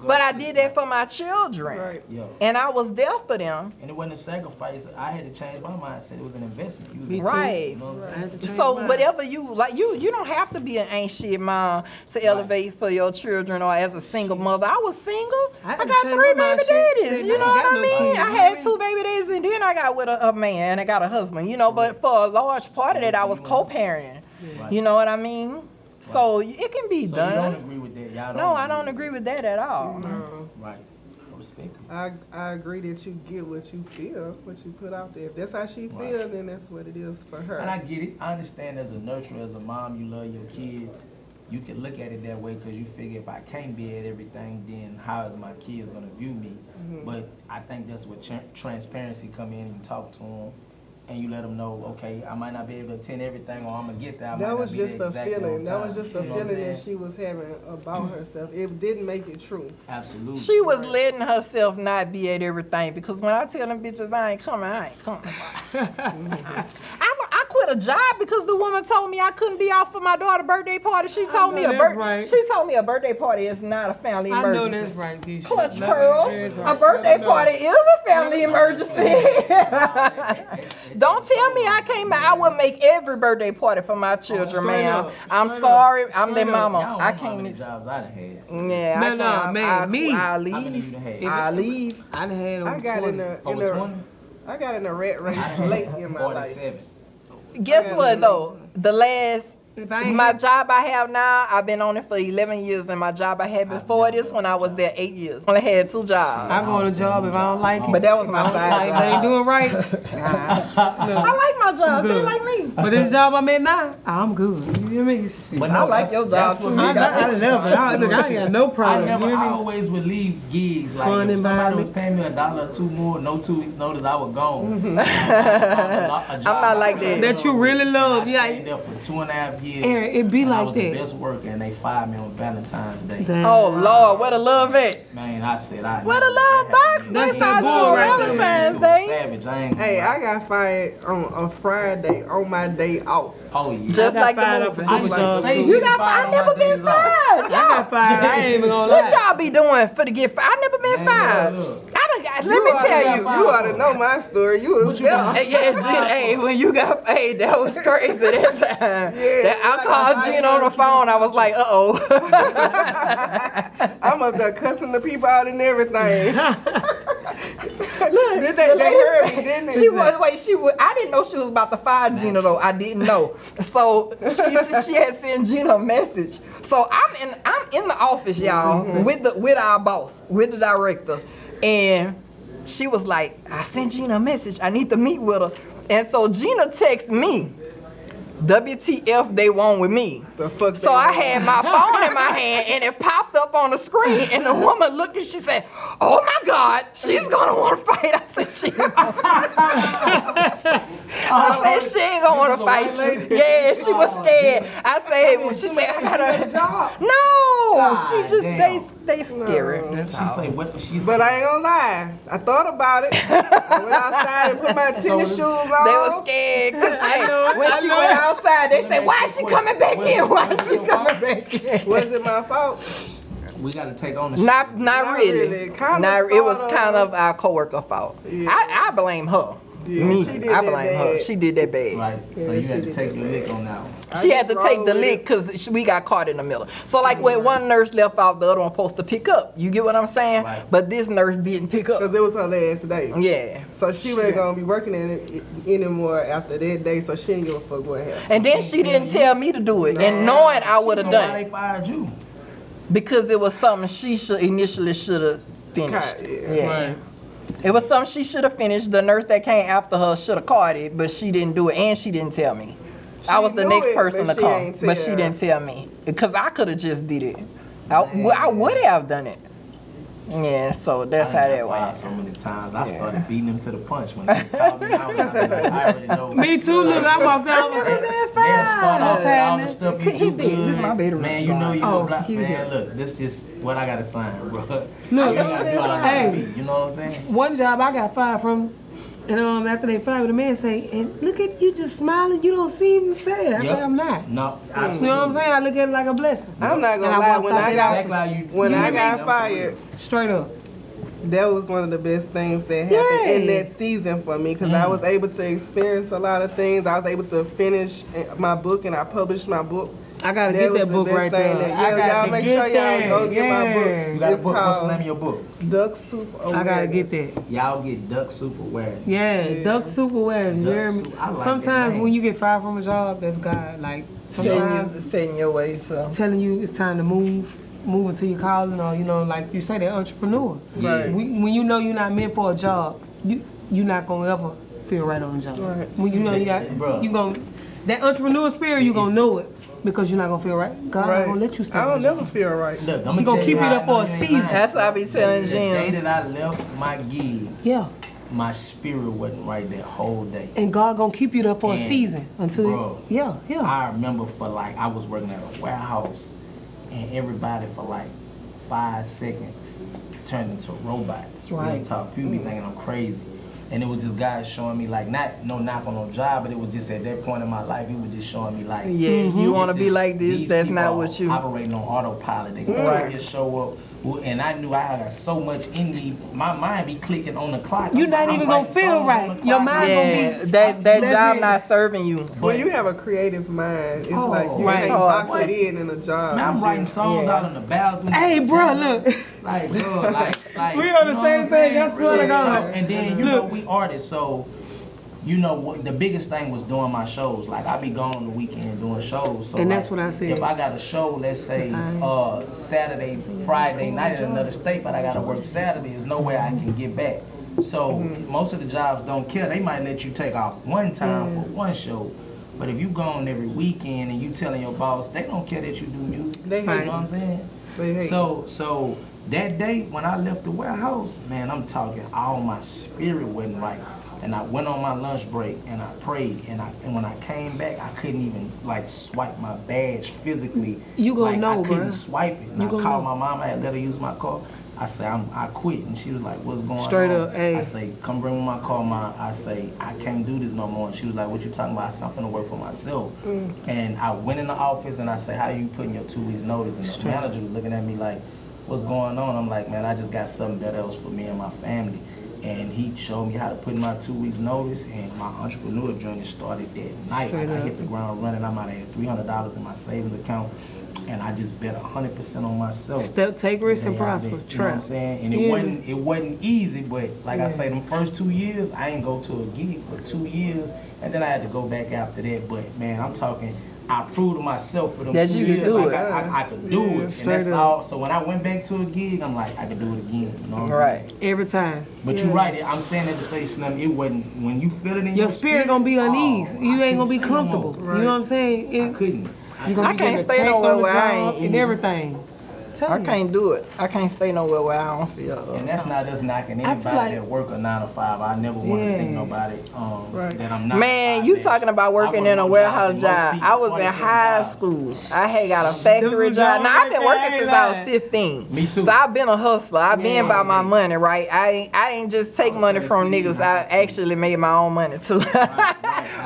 But I did that for my children, and I was there for them. And it wasn't a sacrifice. I had to change my mindset. It was an investment. Right. So whatever you like, you don't have to be an ain't shit mom to elevate for your children or as a single mother. I was single. I got 3 baby daddies. You know what I mean? I had 2 baby daddies, and then I got with a man and I got a husband. You know, but for a large part of that, I was co-parenting. You know what I mean? So it can be done. You don't agree with that? Y'all don't? No, I don't agree with that at all. No. Right. I respect it. I agree that you get what you feel, what you put out there. If that's how she feels, then that's what it is for her. And I get it. I understand as a nurturer, as a mom, you love your kids. You can look at it that way because you figure if I can't be at everything, then how is my kids going to view me? But I think that's where transparency come in, and you talk to them, and you let them know, okay, I might not be able to attend everything, or I'm going to get there. That was just a feeling. That was just a feeling that she was having about herself. It didn't make it true. Absolutely. She was letting herself not be at everything, because when I tell them bitches I ain't coming. I quit a job because the woman told me I couldn't be out for my daughter's birthday party. She told me a birthday party is not a family emergency. I know that's right, Keisha. Clutch pearls. A birthday party is a family emergency. Don't tell me I can't. I would make every birthday party for my children, ma'am. I'm sorry. I'm their mama. I can't miss. Jobs I done had. Yeah, No, no, man, me. I leave. I leave. I done had I got in a rat race late in my life. Guess what though? The last my job I have now, I've been on it for 11 years, and my job I had before this when I was there 8 years. Only had 2 jobs. I go on a job if I don't like it. But that was my side job. They ain't doing right. I like my job. They like me. But this job I'm at now, I'm good. You hear me? Shit. But I like your job too. I love it. Look, I got no problem. I always would leave gigs. Like Fun if somebody environment. was paying me $1 or 2 more, no 2 weeks notice, I was gone. I'm not like that. That you really love. I Yeah. stayed there for 2.5 years. Aaron, it be and I like was that. the best worker, and they fired me on Valentine's Day. Damn. Oh Lord, where the love at? Man, I said I. Where the love box? That's They that fired you boy on right there. Valentine's Day. Savage. I ain't. Hey, I got fired on a Friday on my day off. Oh yeah. Just I got like the fired movie. up for I doing was something. like, You got fired. I never been fired. I got fired. I ain't even gonna lie. What y'all be doing for to get fired? I never been fired. Let me tell you. You ought to know my story. You was there. Hey, yeah, Gina, hey, when you got paid, that was crazy that time. Yeah, I called Gina on the phone. I was like, uh-oh. I'm up there cussing the people out and everything. Look, Did they heard me, didn't they? She was. I didn't know she was about to fire Gina though. I didn't know. So she had sent Gina a message. So I'm in the office, y'all, with our boss, with the director, and she was like, I sent Gina a message. I need to meet with her. And so Gina texted me, WTF they want with me. The fuck So I had my phone in my hand and it popped up on the screen and the woman looked and she said, oh my God, she's gonna want to fight. I said, she ain't gonna she ain't gonna want to fight you. Yeah, she was scared. I said, well, she said, I gotta. No, she just, they scary. She say what she's. But I ain't gonna lie, I thought about it. I went outside and put my tennis shoes on. They were scared because when she went outside, they said, why is she coming back in? Why is she coming back in? Was it my fault? We gotta take on the Not really. really. Kinda, It was sorta. kind of our coworker fault. Yeah. I blame her. Yeah, Me, she did I that blame her. bad. She did that bad. Right. So Yeah, you had she to take the lick on that one. She I had to just take roll the with lick because we got caught in the middle. So like when one nurse left off, the other one supposed to pick up. You get what I'm saying? Right. But this nurse didn't pick Because up. it was her last day. Yeah. So she wasn't gonna be working in it anymore after that day, so she didn't give a fuck what happened. And then she didn't tell me to do it. And knowing I would have So done why it. they fired you? Because it was something she initially should have finished. Yeah. It was something she should have finished. The nurse that came after her should have caught it, but she didn't do it, and she didn't tell me. I was the knew next it, person to but she come, ain't but tell. she didn't tell me because I could have just did it. I would have done it. Yeah, so that's how that went. So many times I started beating him to the punch when they called me out. I already know. Me too, look, I walked out. I was like, They'll start off with all the stuff you do This is my good. baby Man, you know you Oh, go black. he Man, did. look, this just what I gotta sign, bro. Look, you ain't gotta do all that hey. to me. You know what I'm saying? one job I got fired from, and after they fired me, the man say, and look at you just smiling, you don't seem sad. I say, I'm not. No, You know what I'm saying? I look at it like a blessing. I'm not And gonna I lie, walked when out I that got Exactly how you. when you I hear me? got I'm fired, Straight up. that was one of the best things that happened in Yay. that season for me because I was able to experience a lot of things. I was able to finish my book and I published my book. I gotta That get was that the book best right thing there. that- I yeah, gotta y'all make get sure y'all that. go get my book. Yeah. You got a It's book. What's the called name of your book? Duck Soup I gotta Awareness. get that. Y'all get Duck Soup Awareness. Yeah, Yeah. duck soup awareness. Duck You hear me? soup. I like that Sometimes name. when you get fired from a job, that's God. Like sometimes Setting your way, so. telling you it's time to move into your calling, or like you say, that entrepreneur. Right. When you know you're not meant for a job, you're not gonna ever feel right on the job. Right. When you know Bruh. you gonna that entrepreneur spirit, you gonna know it because you're not gonna feel right. God Right. not gonna let you stay. I on don't the never job. feel right. Look, I'm You gonna tell keep it how up I for know a you ain't season. lying. That's what I be telling The day Jim. that I left my gig, Yeah, my spirit wasn't right that whole day. and God gonna keep you there for a And, season until. bro, Yeah. I remember for like I was working at a warehouse and everybody for like 5 seconds turned into robots. Real Right. talk. People be thinking I'm crazy. And it was just guys showing me like no knock on no job, but it was just at that point in my life, it was just showing me like Yeah, you want to this be is- like this, these that's people not are what you. operating on autopilot. They can Right. just show up. And I knew I had so much in me. My mind be clicking on the clock. You're not I'm even gonna writing feel songs on right. the Your clock. mind Yeah, gonna be- that That's job it. not serving you. When you have a creative mind, it's Oh, like you right. can't Hard. box it in a job. Man, I'm You writing just- songs yeah. out in the bathroom. Hey, bro, look. Like, bro, like We on the you know same what I'm page, saying? I swear to Real God. talk. And then, you know, Look. we artists, so, you know, what the biggest thing was doing my shows. Like, I be gone on the weekend doing shows. So And that's like, what I said. If I got a show, let's say, Saturday, Friday night in another state, but I got to work Saturday, there's no way I can get back. So, most of the jobs don't care. They might let you take off one time for one show. But if you gone every weekend and you telling your boss, they don't care that you do music. They You know hate what I'm saying? They hate So that day when I left the warehouse, man, I'm talking all my spirit wasn't right. And I went on my lunch break and I prayed and when I came back I couldn't even like swipe my badge physically. You gonna like, know, I couldn't bruh. swipe it. And You I gonna called know. my mom, I had let her use my car. I say I quit and she was like, what's going Straight on? up, hey. I say, come bring me my car, Ma. I say, I can't do this no more. And she was like, what you talking about? I said, I'm finna work for myself. And I went in the office and I say, how you putting your 2 weeks notice? And the manager was looking at me like, what's going on? I'm like, man, I just got something better else for me and my family. And he showed me how to put in my 2 weeks notice, and my entrepreneur journey started that night. Straight Like, I up. hit the ground running. I might have had $300 in my savings account. and I just bet 100% on myself. Take risks and Yeah, prosper. you know what I'm Trust. saying? And it wasn't easy, but like I say, them first 2 years, I ain't go to a gig for 2 years, and then I had to go back after that. But man, I'm talking, I proved to myself for them That 2 you could years, do like it. I could do it, and straight that's up. all. So when I went back to a gig, I'm like, I could do it again. You know what I'm Right. saying? Every time. But you're right. I'm saying that to say, Slim, it wasn't when you feel it in Your spirit gonna be uneasy. oh, You I ain't gonna be couldn't stay no more. comfortable. You know what I'm saying? I couldn't. You gonna I be can't getting stay attacked nowhere on the where I job ain't and easy. everything. Tell I you. can't do it. I can't stay nowhere where I don't feel. And that's not us knocking I feel anybody like- that work a 9 to 5. I never want to think nobody that I'm not. Man, you talking about working in a warehouse job. I was in high school. I had got a factory job. Now, I've been working since I was 15. Me too. So I've been a hustler. I've been about my money, right? I didn't just take money from niggas. I actually made my own money too.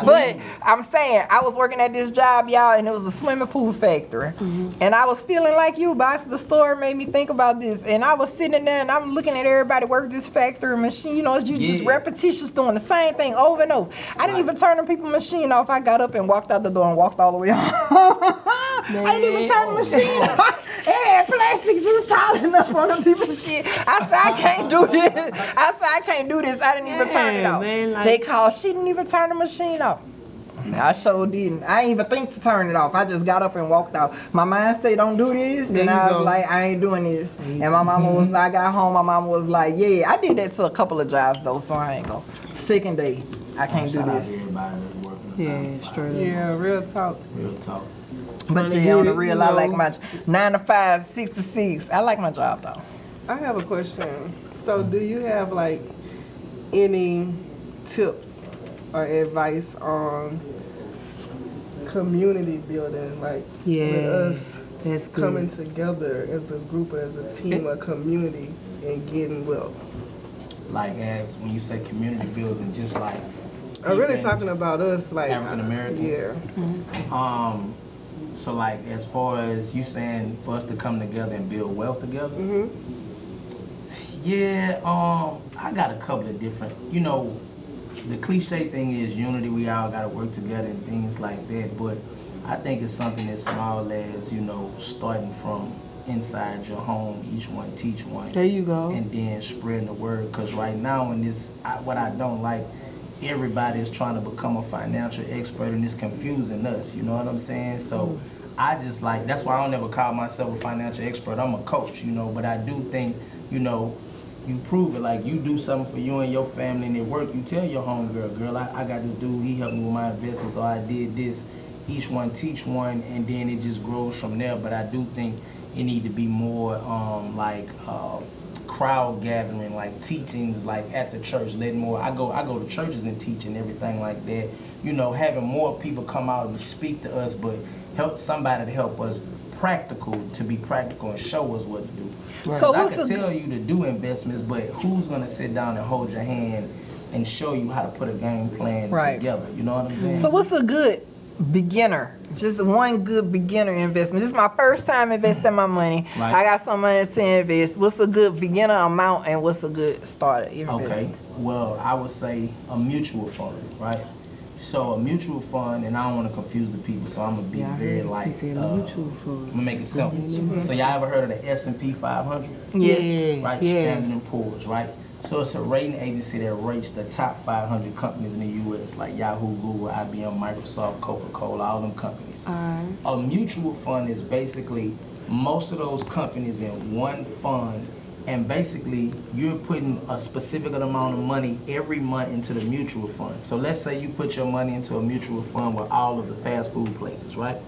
But I'm saying, I was working at this job, y'all, and it was a swimming pool factory. And I was feeling like you, Boxx. The story made me think about this. And I was sitting there and I'm looking at everybody work this factory machine. You know, it's just repetitious doing the same thing over and over. I didn't even turn the people machine off. I got up and walked out the door and walked all the way home. I didn't even turn the machine off. It had plastic just piling up on the people's shit. I said, I can't do this. I didn't even turn it off. Man, like- They called, she didn't even turn the machine off. I sure didn't. I didn't even think to turn it off. I just got up and walked out. My mind said, don't do this. Then I was like, I ain't doing this. And my mama was, I got home, my mama was like, yeah. I did that to a couple of jobs though, so I ain't go. Second day, I can't do Shout out to this. everybody that's working. Yeah, straight up. Yeah, real talk. Real talk. But yeah, on the real, I like my 9 to 5, 6 to 6. I like my job though. I have a question. So, do you have like any tips or advice on community building, like with us That's good. coming together as a group, as a team, a community, and getting wealth? Like as when you say community building, just like I'm really talking about us, like African Americans. Yeah. So like as far as you saying for us to come together and build wealth together. Yeah, I got a couple of different, you know, the cliche thing is unity, we all gotta work together and things like that, but I think it's something as small as, you know, starting from inside your home, each one teach one. There you go. And then spreading the word, because right now in this, what I don't like, everybody is trying to become a financial expert and it's confusing us, you know what I'm saying? So I just like, that's why I don't ever call myself a financial expert, I'm a coach, you know, but I do think, you know, you prove it, like you do something for you and your family and it work, you tell your homegirl, girl, I got this dude, he helped me with my investments, so I did this, each one teach one, and then it just grows from there. But I do think it need to be more crowd gathering, like teachings, like at the church, letting more, I go to churches and teach and everything like that, you know, having more people come out and speak to us, but help somebody to help us to be practical and show us what to do. Right. So So I what's can the- tell you to do investments, but who's gonna sit down and hold your hand and show you how to put a game plan together? You know what I'm saying? So what's a good beginner? Just one good beginner investment. This is my first time investing my money. Right. I got some money to invest. What's a good beginner amount and what's a good starter investment? Okay, well, I would say a mutual fund, right? So a mutual fund, and I don't want to confuse the people, so I'm gonna be very like, he said mutual I'm fund. gonna make it simple. So y'all ever heard of the S&P 500? Yes. Right, Standard & Poor's, right? So it's a rating agency that rates the top 500 companies in the U.S., like Yahoo, Google, IBM, Microsoft, Coca-Cola, all them companies. A mutual fund is basically most of those companies in one fund, and basically you're putting a specific amount of money every month into the mutual fund. So let's say you put your money into a mutual fund with all of the fast food places, right?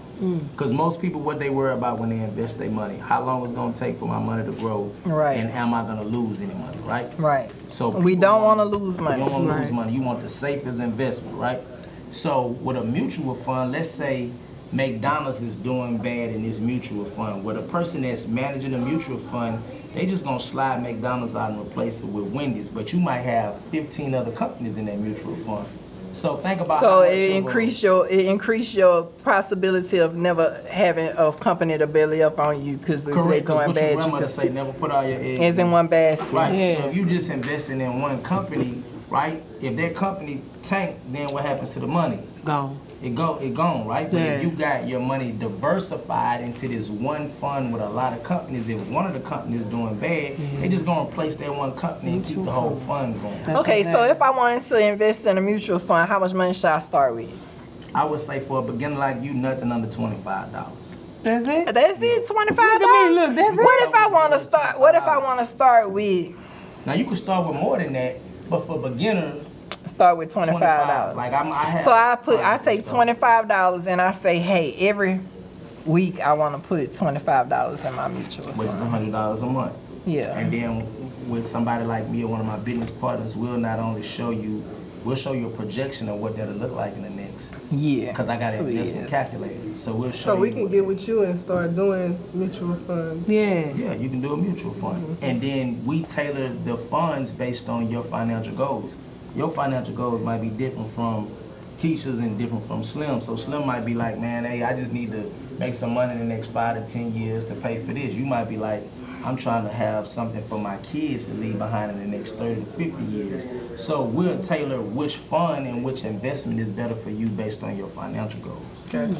Because most people, what they worry about when they invest their money, how long it's going to take for my money to grow, Right. and am I going to lose any money, right? Right. So We people don't want to lose money. You don't want to lose Right. money. You want the safest investment, right? So with a mutual fund, let's say McDonald's is doing bad in this mutual fund. With a person that's managing a mutual fund, they just gonna slide McDonald's out and replace it with Wendy's. But you might have 15 other companies in that mutual fund. So think about So how much it increase your possibility of never having a company to belly up on you because they're correct. 'Cause going what your bad. grandmother say, never put all your eggs It's in one basket. Right. Yeah. So if you just investing in one company right? If that company tank, then what happens to the money? Gone. It gone, right? But Yeah. if you got your money diversified into this one fund with a lot of companies, if one of the companies doing bad, they just gonna replace that one company and keep the whole fund going. That's Okay, so exactly. if I wanted to invest in a mutual fund, how much money should I start with? I would say for a beginner like you, nothing under $25. That's it? That's it, $25. Look at me, look, that's What it. if I want to start? What if I want to start with Now you can start with more than that, but for beginners, start with $25? Like I have. So I say $25, and I say, hey, every week I want to put $25 in my mutual which is fund. $100 a month. Yeah. And then with somebody like me or one of my business partners, we'll not only show you, we'll show you a projection of what that'll look like in the next. Yeah. Because I got an 2 investment years. calculator, so we'll show So you. we can get with you and start doing mutual funds. Yeah. Yeah, you can do a mutual fund, and then we tailor the funds based on your financial goals. Your financial goals might be different from Keisha's and different from Slim. So Slim might be like, man, hey, I just need to make some money in the next 5 to 10 years to pay for this. You might be like, I'm trying to have something for my kids to leave behind in the next 30 to 50 years. So we'll tailor which fund and which investment is better for you based on your financial goals. Gotcha.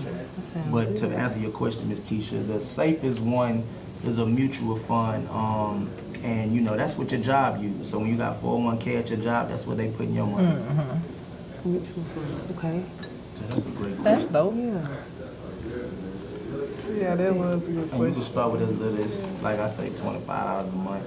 But to answer your question, Ms. Keisha, the safest one is a mutual fund. And you know, that's what your job uses. So when you got 401k at your job, that's what they put in your money. Mm-hmm. Mutual fund. Okay. So that's a great That's question. dope. Yeah. Yeah, that was a good And you can question. start with as little as, like I say, $25 a month.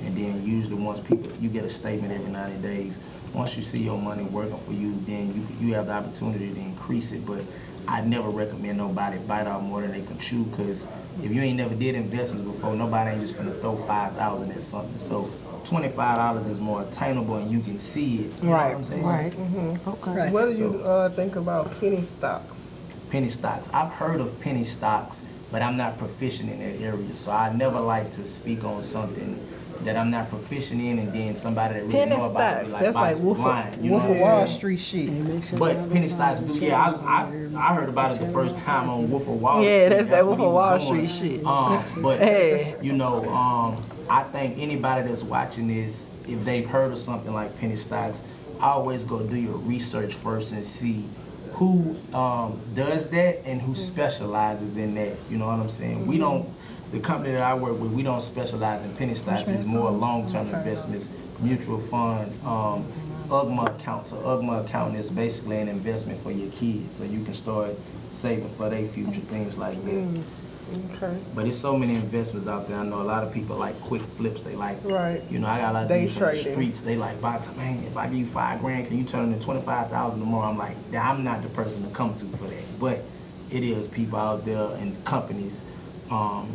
And then usually once you get a statement every 90 days. Once you see your money working for you, then you have the opportunity to increase it. But I never recommend nobody bite off more than they can chew, because if you ain't never did investments before, nobody ain't just gonna throw $5,000 at something. So $25 is more attainable and you can see it. You know what I'm saying? Right. Mm-hmm. Okay. Right. What do you think about penny stocks? Penny stocks. I've heard of penny stocks, but I'm not proficient in that area. So I never like to speak on something that I'm not proficient in, and then somebody that really Penny know about stocks. it be That's like Boxx Wolf lying, you know of what I'm Wall saying? Street shit. But penny stocks do, yeah. I heard about it the first time on Wolf of Wall Street. Yeah, that's that what Wolf he of was Wall doing. Street shit. But Hey. you know, I think anybody that's watching this, if they've heard of something like penny stocks, always go do your research first and see who does that and who specializes in that. You know what I'm saying? We don't. The company that I work with, we don't specialize in penny stocks. It's more long-term investments, mutual funds, UGMA accounts. So UGMA account is basically an investment for your kids, so you can start saving for their future, things like that. Okay. But there's so many investments out there. I know a lot of people like quick flips. They like, Right. you know, I got a lot of Day people in the trading. streets. They like, Boxx, man, if I give you $5,000, can you turn it into 25,000 tomorrow? I'm like, yeah, I'm not the person to come to for that. But it is people out there and companies,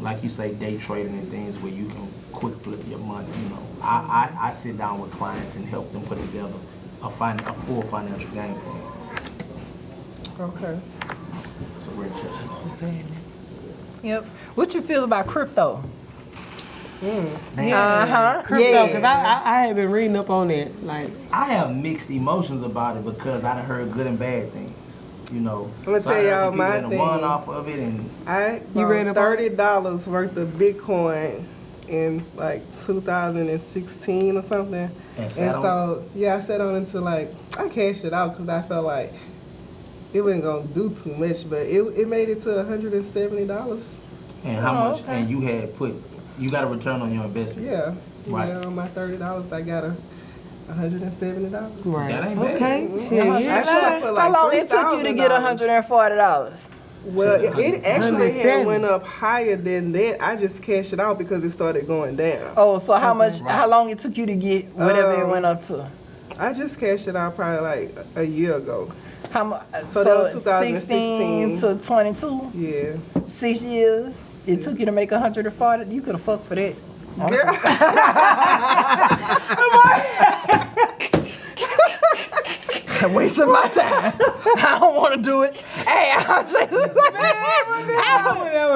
like you say, day trading and things where you can quick flip your money. You know, I sit down with clients and help them put together a full financial game plan. Okay. It's a great question. Yep. What you feel about crypto? Man, Crypto, because I had been reading up on it. Like, I have mixed emotions about it because I done heard good and bad things. You know, I'm gonna so I tell heard y'all some people my that thing. won off of it, and I You read bought about it? $30 worth of Bitcoin in like 2016 or something. And And sat on so, yeah, I sat on it until like, I cashed it out because I felt like it wasn't going to do too much, but it made it to $170. and how Oh, much, okay. and you got a return on your investment. Yeah. Right. Yeah, on my $30, I got $170. right. That ain't bad. Okay. Mhm. Shit, I yeah. shot for like How long it took you to get $3,000. $140? Well, it actually had 170. went up higher than that. I just cashed it out because it started going down. Oh, so how much? Right. How long it took you to get whatever it Um, went up to? I just cashed it out probably like a year ago. How much? So that was 2016. 16 to 22, Yeah. 6 years. It took you to make 140. You could have fucked for that. Wasting my time. I don't want to do it. Hey, I'm just I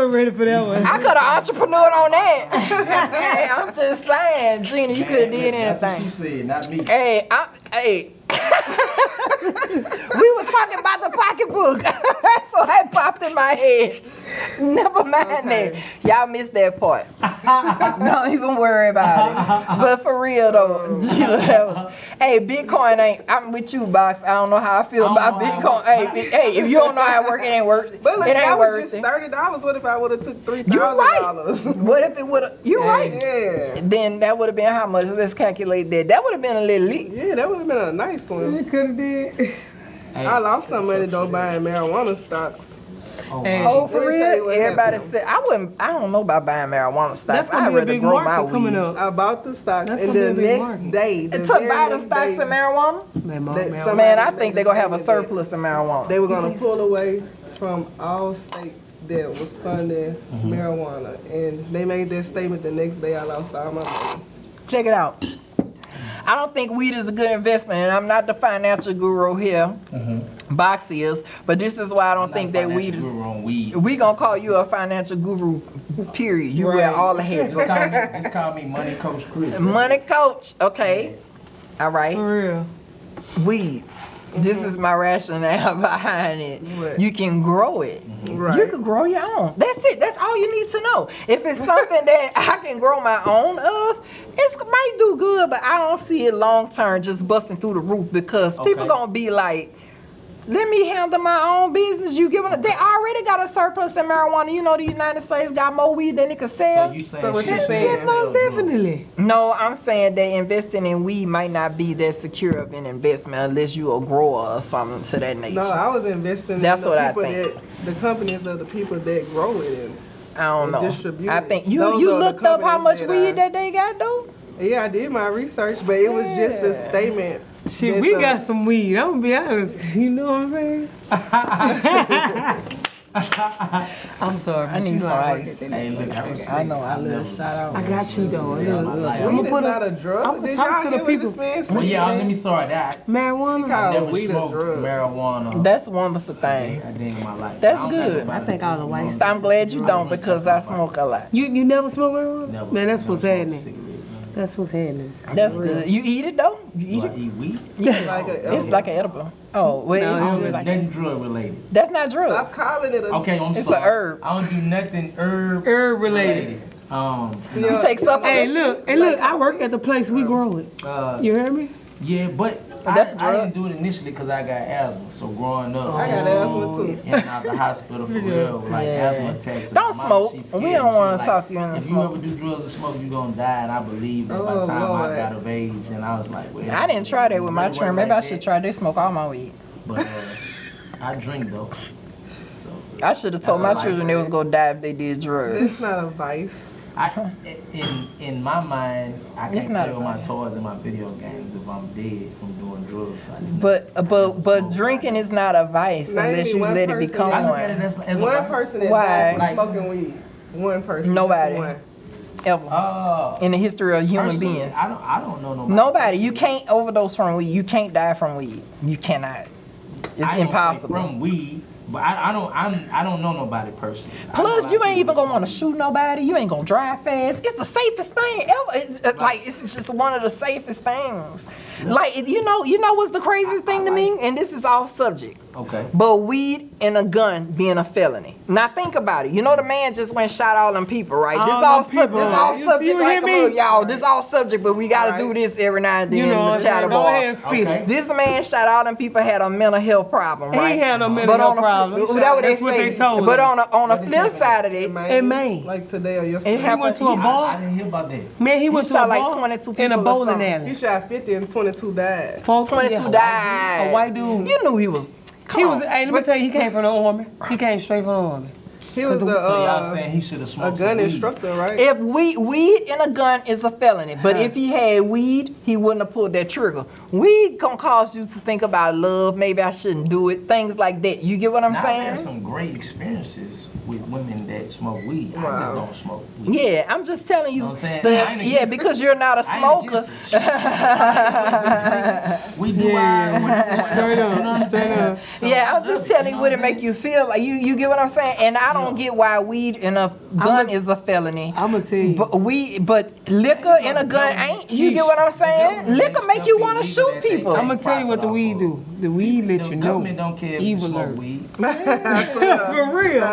was ready for that one. I could have entrepreneured on that. Hey, I'm just saying, Gina, you could have did That's what anything. she said, not me. Hey, we were talking about the pocketbook, so that popped in my head. Never mind Okay. that. Y'all missed that part. Don't even worry about it. But for real though, hey, Bitcoin ain't. I'm with you, Box. I don't know how I feel about Bitcoin. Hey, if you don't know how it work, it ain't worth. But look, It that ain't was worth just it. $30. What if I would have took $3,000? You right. What if it would have? You right. Yeah. Then that would have been how much? Let's calculate that. That would have been a little lit. Yeah, that would have been a nice one. You could have did. I lost some money though buying marijuana stocks. Hey. Oh, for Let me tell you real? what Everybody happened. said I wouldn't. I don't know about buying marijuana stocks. That's gonna I'd be a rather big grow my market coming weed. up. I bought the stocks That's and gonna the be a big next market. day, To buy the stocks in marijuana? Man, I think they're gonna have a surplus in marijuana. They were gonna pull away from all states that was funding marijuana, and they made that statement the next day. I lost all my money. Check it out. I don't think weed is a good investment, and I'm not the financial guru here. Box is, but this is why I don't think that weed is. We gonna call you a financial guru. Period. You wear all the hats. Just call me Money Coach Chris. Money coach. Okay. All right. For real. Weed. This is my rationale behind it. Right. You can grow it. Right. You can grow your own. That's it. That's all you need to know. If it's something that I can grow my own of, it might do good, but I don't see it long term just busting through the roof because people gonna be like, let me handle my own business. You giving they already got a surplus in marijuana. You know the United States got more weed than it can sell. So you saying So what she you should saying? sell Most drugs? definitely. No, I'm saying that investing in weed might not be that secure of an investment unless you a grower or something to that nature. No, I was investing That's in what the I people think. the companies of the people that grow it. And I don't know. distribute I it. think Those you are the looked up how much companies weed that they got though. yeah, I did my research, but it was just a Yeah. statement. Shit, that we the- got some weed. I'm gonna be honest. You know what I'm saying? I'm sorry. I but need you know some I ice. work at that Hey, little look, place. I know, I love shout out. I got you though. Yeah, Look, my look. life. I'm Weed gonna is put not a us. drug. I'm gonna Did talk y'all to the hear what people. this man Well, said? yeah, let me sorry that I Marijuana. never weed a smoked drug. marijuana. That's a wonderful a thing. day in my life. That's I don't good. think about I think all the white it. stuff I'm glad you don't drink because I that's my smoke a lot. You never smoke marijuana? Never, Man, that's never what's smoked a happening. cigarette, man. That's what's happening. That's For real. good. You eat it though? You eat Do I it? eat weed? Yeah. Like a It's edible. like an edible. Oh, well, No, it's it just don't. like Nothing drug related. that's not Stop drugs. calling it a Okay, I'm It's sorry. a herb. I don't do nothing herb Herb related. You take supplements. Hey, look, I work at the place we grow it. You hear me? Yeah, but That's a I drug. didn't do it initially because I got asthma. So growing up, I got asthma too. in and out the hospital for real, like Yeah. asthma attacks. And Don't my mama, smoke. she We scared don't me. She wanna was talk you into If smoke. you ever do drugs and smoke, you gonna die. And I believed that by the Oh, time Lord. I got of age, and I was like, well, I didn't try that with my it trim. wasn't Maybe I like should that. try. They smoke all my weed. But I drink though. So I should have told That's my a children they was gonna die if they did drugs. It's not a vice. in my mind, I It's can't not play with my bad. toys and my video games if I'm dead from doing drugs. I just But drinking is not a vice Name unless me you one let it person become I look at it one. as a One vice. person that Why? died from Like- smoking weed. One person. Nobody. Just one. Ever. In the history of human Personally, beings. I don't know nobody. Nobody. You can't overdose from weed. You can't die from weed. You cannot. It's I don't say impossible. from weed, but I don't know nobody personally. I know a Plus, lot you of ain't people even that gonna want to smoke shoot nobody. You ain't gonna drive fast. It's the safest thing ever. Like it's just one of the safest things. Like you know what's the craziest thing to me? And this is off subject. weed. Okay. But weed and a gun being a felony. Now think about it. You know the man just went and shot all them people, right? This All all them people. this all You subject hear like a me? mug, y'all. This all subject, but we gotta do Right. this every now and then You know in what the I'm saying? chatter Go bar. ahead and spit Okay. it. This man shot all them people had a mental health problem, He right? had a mental But health on the problem. that's what they That's what say. they told But us. on the What is flip happening? side of it, In May. Like today or yesterday. it happened. went to a he- bar. I didn't hear about that. Man, he went to shot a like bar 22 in a people or bowling something. alley. He shot 50 and 22 died. 22 died. A white dude. You knew he was. He come was. on. Hey, let me tell you, he came from the army. He came straight from the army. He was So y'all a saying he should have a smoked gun some weed. instructor, right? If weed and a gun is a felony, but if he had weed, he wouldn't have pulled that trigger. Weed gonna cause you to think about love. Maybe I shouldn't do it. Things like that. You get what I'm Now, I've had saying? some great experiences with women that smoke weed. I Wow. just don't smoke weed. Yeah, I'm just telling you. Know what I'm saying? I ain't Yeah, against because you're not a I ain't smoker. against it. We do our Straight up. you know what I'm saying? So, Yeah, I'm just telling you what it make you feel like. You get what I'm saying? And I don't don't get why weed and a gun is a felony. I'm gonna tell you. But liquor and a gun ain't. You get what I'm saying? Liquor make you want to shoot people. I'm gonna tell you what the weed do. The weed let you know. Government don't care if you evil smoke alert. weed. For real.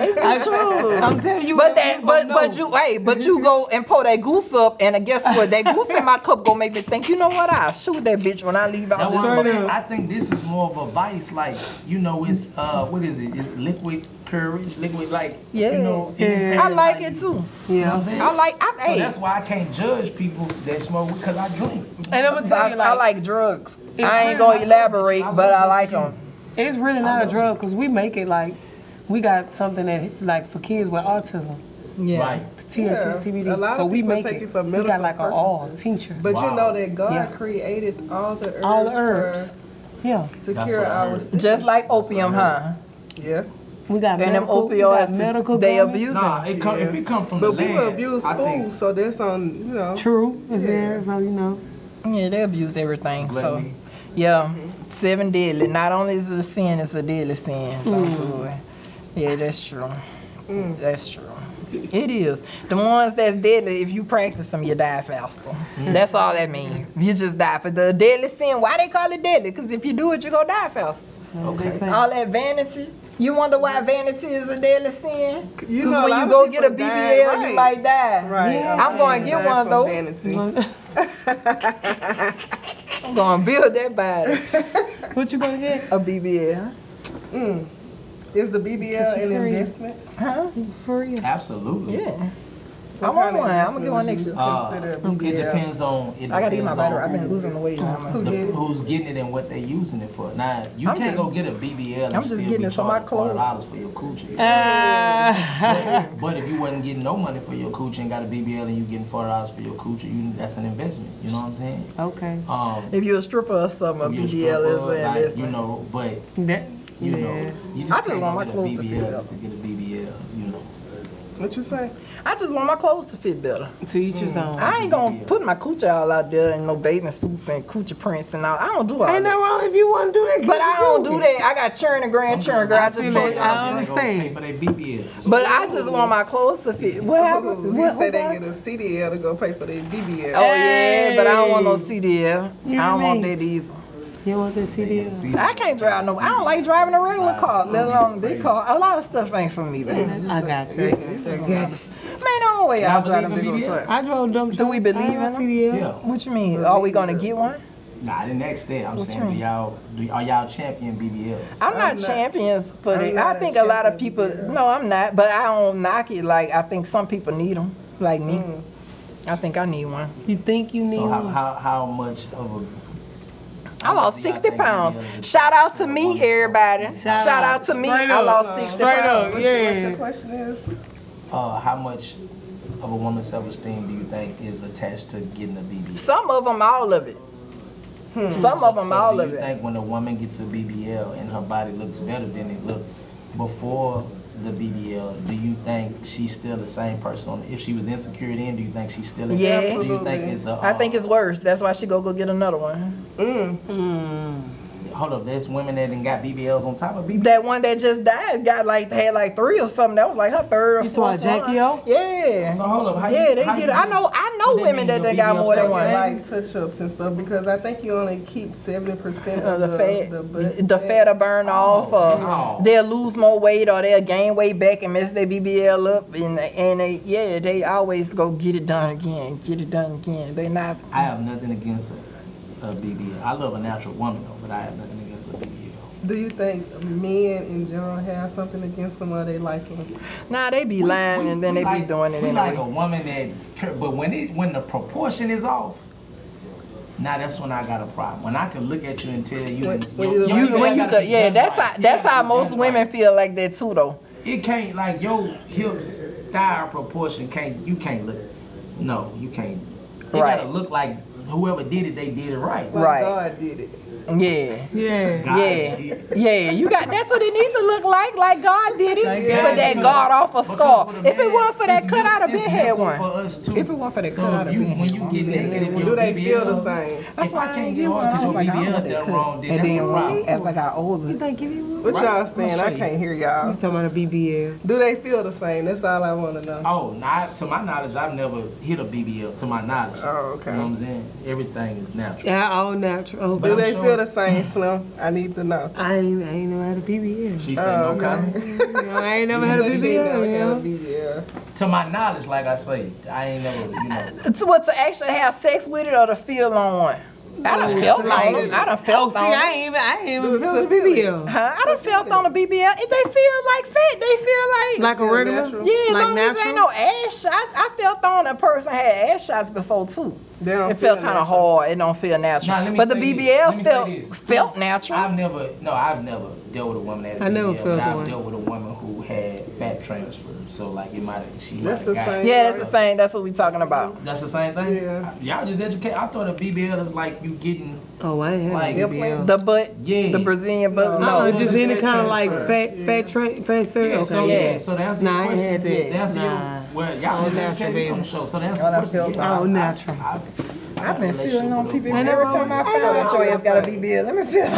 It's true. I'm telling you. But what you go and pour that goose up, and guess what? That goose in my cup gonna make me think. You know what? I'll shoot that bitch when I leave out That's this. what I'm saying. mother- I think this is more of a vice, like, you know, it's what is it? It's liquid courage, liquid like, Yeah. you know. Yeah. I like it too. You know what I'm saying? So So that's why I can't judge people that smoke because I drink. And I'm gonna tell you, I like drugs. It's I ain't really gonna not- elaborate, but I like them. It's really not a drug because we make it like we got something that like for kids with autism, Yeah. Right. THC, Yeah. CBD. A lot So of we people make take it. it for We medical got like an purposes. all tincture. But you Wow. know that God Yeah. created all the herbs, All the herbs. Yeah, to That's cure what I our heard. sickness. Just like opium, huh? Yeah. we got And them medical. We got opioids, medical. they gummies. abuse Nah, them. if it come from the But people land, abuse I food, think so that's on, you know. True. It's Yeah. there, so you know. Yeah, they abuse everything. So, Gluttony. yeah, 7 deadly. Not only is it a sin, it's a deadly sin. Don't do it. Yeah, that's true. That's true. It is. The ones that's deadly, if you practice them, you die faster. That's all that means. You just die. For the deadly sin, why they call it deadly? Because if you do it, you go die faster. Okay. They say- All that vanity. You wonder why vanity is a deadly sin? You Because know, a when lot you of go people get a die, BBL, right. you might die. Right. Yeah. I'm going to get Die one from though. vanity. I'm going to build that body. What you gonna get? A BBL. Is the BBL an free. investment? Huh? For real. Absolutely. Yeah. What I want kind of one. I'm going to get one next year. investment would you consider a It BBL? depends on. It I got to get my depends battery. on I've been losing the weight. Who get it? who's getting it and what they using it for. Now you I'm can't just- go get a BBL and I'm still just getting be it so my charging clothes- $40 for your coochie. Ah. But if you wasn't getting no money for your coochie and got a BBL and you getting $40 for your coochie, that's an investment. You know what I'm saying? Okay. If you're a stripper or something, a if you're a BBL is stripper, an like, investment. you know, but That. you know, Yeah. you I just can't want go my get a clothes to fit BBL better. just to get a BBL. You know. What you say? I just want my clothes to fit better. To each his own. I ain't gonna put my coochie all out there in no bathing suits and coochie prints and all. I don't do all Ain't that. no wrong if you want to do that. But I don't do that. I got churn and grand churn, girl. I just feel told it. you. I They understand. Pay for their BBL. But I just want my clothes to fit. What happened? You What, say they what- get a CDL to go pay for their BBL. Oh yeah, but I don't want no Hey. CDL. You I don't want mean? that either. You want that CD? I can't drive no. I don't like driving a regular car, let alone a big car. A lot of stuff ain't for me, man. I got you. Man, no way Y'all I'll drive them believe big in old BBL? trucks. I drove dump Do we believe in them? CDL. Yeah. What you mean? Are we gonna get one? Nah, I didn't ask that. I'm What saying, you mean? are y'all champion BBLs? I'm I'm not not- champions for I'm that. not I a think a lot of champion people. BBL. No, I'm not. But I don't knock it. Like I think some people need them, like me. I think I need one. You think you need So one? how much of a I lost do y'all 60 think pounds. BBL is Shout out to for a me, woman? everybody. Shout Shout out. out to me. Straight I up. lost 60 Straight up. pounds. What Yeah. your question is? how much of a woman's self-esteem do you think is attached to getting a BBL? Some of them, all of it. Some of them, all do of you it. think when a woman gets a BBL and her body looks better than it looked before the BBL, do you think she's still the same person? If she was insecure then, do you think she's still? Yeah. Do you think Absolutely. it's a? I think it's worse. That's why she go get another one. Hold up, there's women that done got BBLs on top of BBLs. That one that just died had like 3 or something. That was like her third or You fourth talking about Jackie one. O? Yeah. So hold up, how Yeah, you, they how get you it. I know But that women that means got your more than BBL one. still Like Touch-ups and stuff, because I think you only keep 70% of the fat, the butt the fat will burn off, or no. they'll lose more weight, or they'll gain weight back and mess their BBL up, and they always go get it done again, They not. I have nothing against a BBL. I love a natural woman though, but I have nothing against a BBL. Do you think men in general have something against them, or they like them? Nah, they be lying and then they be doing it we like a anyway. woman that's, but when the proportion is off, now that's when I got a problem. When I can look at you and tell you, That's how most women feel like that too, though. It can't, like, your hips thigh proportion you can't look. No, you can't. It Right. gotta look like whoever did it, they did it right. But Right. God did it. Yeah. Yeah. God Yeah, did. yeah, you got. That's what it needs to look like God did it. Like Put God that did. God off a Because scar. for the If it man, weren't for that it's cut, I'd have it's been had mental one. For us too. If it weren't for that So cut, I'd if have you, been when had you one. get that, Yeah. if Do your they feel the BBL, same? That's if why I I can't ain't get get one one. I because was your like, I don't BBL want that done cut. wrong, then And that's a then problem. as I got older, You think give me one? What Right. y'all I'ma saying? show I you. can't hear You y'all. talking about a BBL? Do they feel the same? That's all I want to know. Oh, not to my knowledge, I've never hit a BBL. To my knowledge. Oh, okay. You know what I'm saying? Everything is natural. Yeah, all natural. But Do I'm they sure- feel the same, Slim? I need to know. I ain't know how to BBL. She said Oh, no okay. comment. I ain't never had a She never had a BBL. BBL. To my knowledge, like I say, I ain't never, you know. to actually have sex with it or to feel on one. I done No, felt to on feel it. it. I done Oh, felt see, on I it. ain't even Do it feel to the feel it. BBL. Huh? I done felt on a BBL. If they feel like fat, they feel like. Like a Feel regular? natural? Yeah, as like long as there ain't no ass shots. I felt on a person had ass shots before too. They don't It felt feel kind of natural. hard. It don't feel natural. Now, let me But the say this. BBL Let me say this. felt natural. I've never dealt with a woman that had I never BBL, felt but I've one. dealt with a woman who had fat transfer. So like she might That's have the got same. Yeah, that's the same. That's what we talking about. That's the same thing? Yeah. Y'all just educate. I thought a BBL is like you getting, Oh, I ain't had Like, a BBL. The butt, yeah. the Brazilian butt. No. No, it's just just any fat kind of like transfer. fat surgery. Yeah, Okay. so yeah. so to answer Nah, I your ain't question, had that. to answer Nah. your, well, y'all All just natural, educated me on the baby. show. So to answer All the I question, felt yeah, all natural. I've been feeling on people. Ain't Every never time I wrong. feel that your ass got a BBL, let me feel it.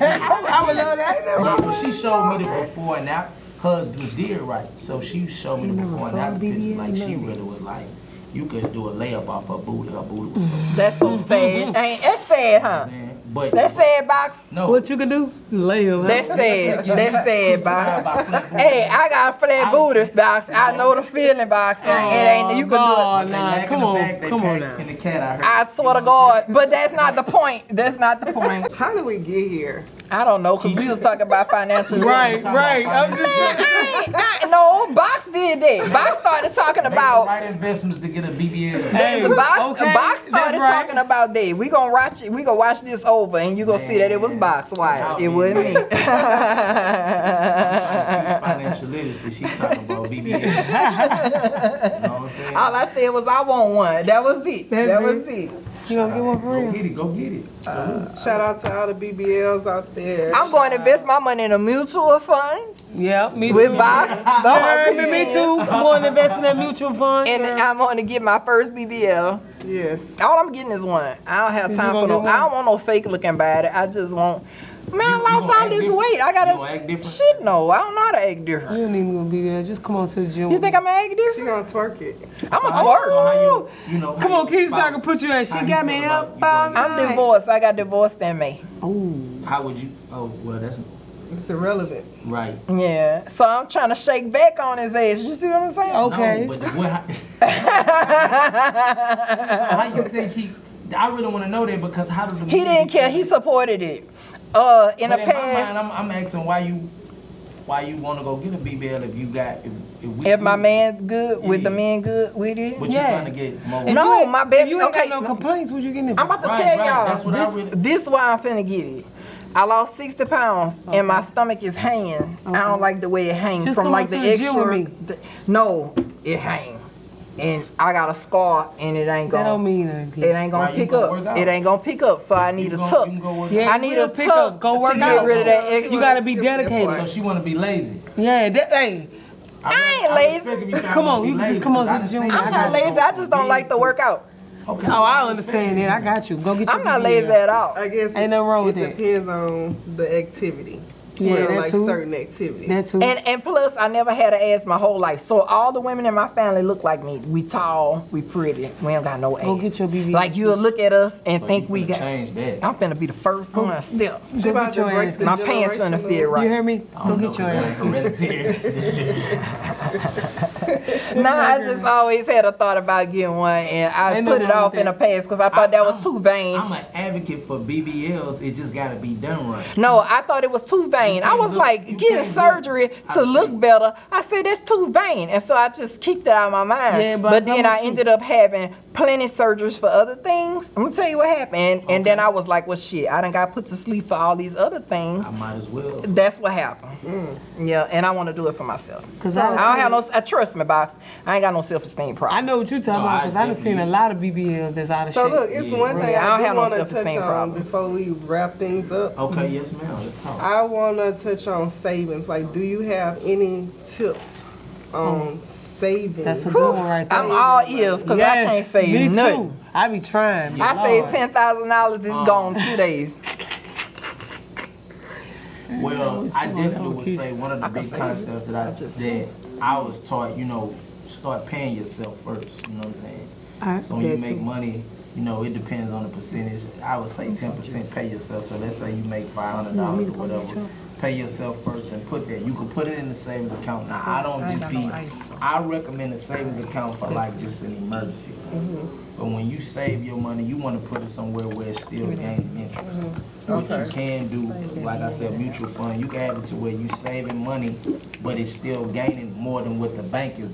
I would love that. Ain't never Yeah, wrong. but she showed me the before and after. Hers was did right, so she showed me the never before and saw after pictures. BBL, Like she no. really was like, you could do a layup off her booty. Her booty was so. That's so sad. Ain't that's sad, huh? But That's sad, Box. no. What you can do? Lay him. That's sad. That's sad, Box. By flat booty. Hey, I got flat booty, Box. I know the feeling, Box. It ain't you can do Oh, it. They nah, lack in come the on, back, they come on pack now. in the cat, I heard. I swear to God, but that's not the point. That's not the point. How did we get here? I don't know, cause we was talking about financial. Right. I'm just No, Box did that. Box started talking Make the about. right investments to get a BBL. Hey, The box, okay, box that's started right. talking about that. We gonna watch it. We gonna watch this over, and you gonna see that it was Box. Watch, it wasn't me. Financial literacy, she talking about BBL. You know what I'm saying? All I said was I want one. That was it. That's That it. was it. You gonna get one for Go real? get it, go get it. Salute. Shout out to all the BBLs out there. I'm going to invest my money in a mutual fund Yeah, me too. with Box. The You heard Hungry me, me too. Genius. I'm going to invest in that mutual fund. And girl. I'm going to get my first BBL. Yes. All I'm getting is one. I don't have Is time you for gonna no. get one? I don't want no fake looking body. I just want. Man, I You lost gonna all act this different? weight. I You gonna gotta. act different? Shit, no. I don't know how to act You different. don't even gonna be there. Just come on to the gym. You think I'm gonna act She different? gonna twerk it. I'm a So twerk. how you know? Come how on, your Keisha, so I can spouse- put you in. She how he got me feel about up. you going- I'm divorced. I got divorced in May. Oh. How would you? Oh, well, that's It's irrelevant. right. Yeah. So I'm trying to shake back on his ass. You see what I'm saying? Okay. No, but how you think he? I really want to know that because how did the He didn't care. He supported it. In the But in my past, mind, I'm asking why you want to go get a BBL if you got if we if my good, man good with the Yeah. men good with it. but you Yeah. trying to get more. If No, you- my If baby. you ain't Okay, got no complaints, what you getting it I'm for? about to Right, tell right. y'all. That's what I really- This is why I'm finna get it. I lost 60 pounds and my stomach is hanging. I don't Okay. like the way it hangs Just from come like up the to the gym with extra. me. No, it hang, and I got a scar and it ain't That gonna. don't mean nothing. It ain't gonna Why, you pick gonna up. work out? It ain't gonna pick up. So I need a tuck. You can go work Yeah, I out. need will a pick tuck up. Go work to get out. rid of that extra. You gotta be dedicated. So she want to be lazy. Yeah, hey, I ain't lazy. respect if you trying Come to on, be you can just lazy, come on 'cause to the I gym. done seen I'm you not go lazy. I just don't big like to work out. Okay. oh, I understand that. I got you. Go get your I'm not BBL. lazy at all. I guess Ain't nothing wrong with it that. depends on the activity. She Yeah, don't that like too. certain activities. That too. And plus, I never had an ass my whole life. So all the women in my family look like me. We tall, we pretty, we don't got no ass. Go get your BBL. Like you'll look at us and So think you we finna got. change that. I'm finna be the first one step. She Go about get to your break ass. the My pants finna generational- fit You right. hear me? I Go don't get know your if ass. that's hereditary. Nah, I just always had a thought about getting one, and I Ain't put nothing it wrong off with in the that. past because I thought that was too vain. I'm an advocate for BBLs. It just gotta be done right. No, I thought it was too vain. I can't was look- like, you getting can't surgery look to out of look shape. better. I said, that's too vain. And so I just kicked it out of my mind. Yeah, but but then I'm I with you. ended up having plenty surgeries for other things. I'm gonna tell you what happened. And then I was like, well, shit, I done got put to sleep for all these other things. I might as well. That's what happened. Yeah, and I want to do it for myself. Cause I don't have no, trust me, Boxx, I ain't got no self-esteem problem. I know what you're talking about, because I done seen a lot of BBLs that's out of So shape. look, it's one thing I don't I have do no want to self-esteem touch on problem. before we wrap things up. Okay, yes, ma'am. Let's talk. I want to touch on savings. Like, do you have any tips on savings? That's a good one right there. I'm all ears because I can't save me nothing. too. I be trying. I saved $10,000. It's gone 2 days. Well, I definitely would say one of the big concepts that I was taught, you know, start paying yourself first. You know what I'm saying? So when you make money, you know, it depends on the percentage. I would say 10% pay yourself. So let's say you make $500 or whatever. Pay yourself first and put that. You can put it in the savings account. Now, I recommend a savings account for like just an emergency. But when you save your money, you want to put it somewhere where it's still gaining interest. What you can do, like I said, mutual fund, you can have it to where you saving money, but it's still gaining more than what the bank is.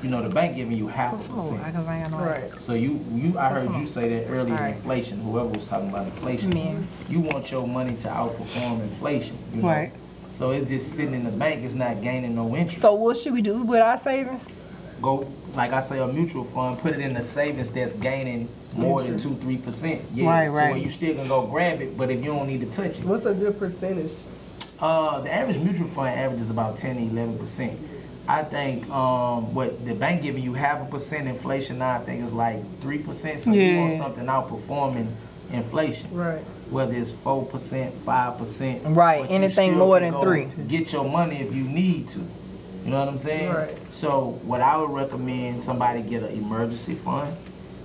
You know, the bank giving you 0.5%. Right. So I heard you say that earlier, inflation, whoever was talking about inflation. You want your money to outperform inflation. You know? Right. So it's just sitting in the bank, it's not gaining no interest. So what should we do with our savings? Go, like I say, a mutual fund, put it in the savings that's gaining more than 2-3%. Yeah, so where you still can go grab it, but if you don't need to touch it. What's a good percentage? The average mutual fund averages about 10 to 11%. I think what the bank giving you 0.5% inflation now, I think is like 3%. So you want something outperforming inflation. Right. Whether it's 4%, 5%. Right. Anything more than 3. Get your money if you need to. You know what I'm saying? Right. So what I would recommend, somebody get an emergency fund,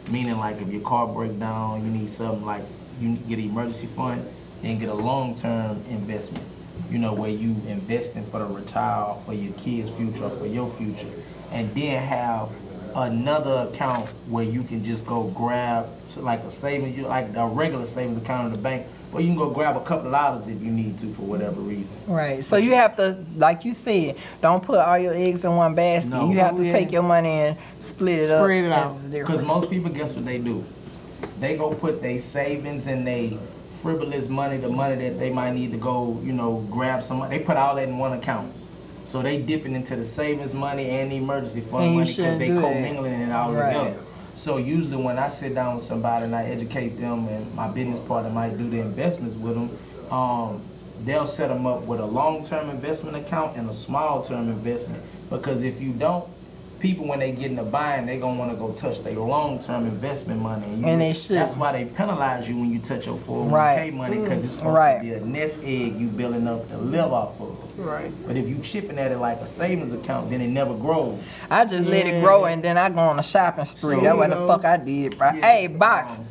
meaning like if your car breaks down, you need something like, you get an emergency fund, and get a long-term investment. You know, where you investing for the retire, for your kids' future, or for your future. And then have another account where you can just go grab, like a savings, like a regular savings account in the bank, or you can go grab a couple of dollars if you need to for whatever reason. Right. So you have to, like you said, don't put all your eggs in one basket. No. You have to take your money and split it up. Spread it out. Because most people, guess what they do? They go put their savings and they frivolous money, the money that they might need to go, you know, grab some money. They put all that in one account. So they dipping into the savings money and the emergency fund money because they co-mingling it all together. So usually when I sit down with somebody and I educate them, and my business partner might do the investments with them, they'll set them up with a long-term investment account and a small-term investment. Because if you don't, people when they get in the bind, they gonna want to go touch their long-term investment money. And they should. That's why they penalize you when you touch your 401k money, because it's supposed to be a nest egg you building up to live off of. Right. But if you chipping at it like a savings account, then it never grows. I just let it grow and then I go on a shopping spree. So, That's what the fuck I did, bro. Hey, Boxx,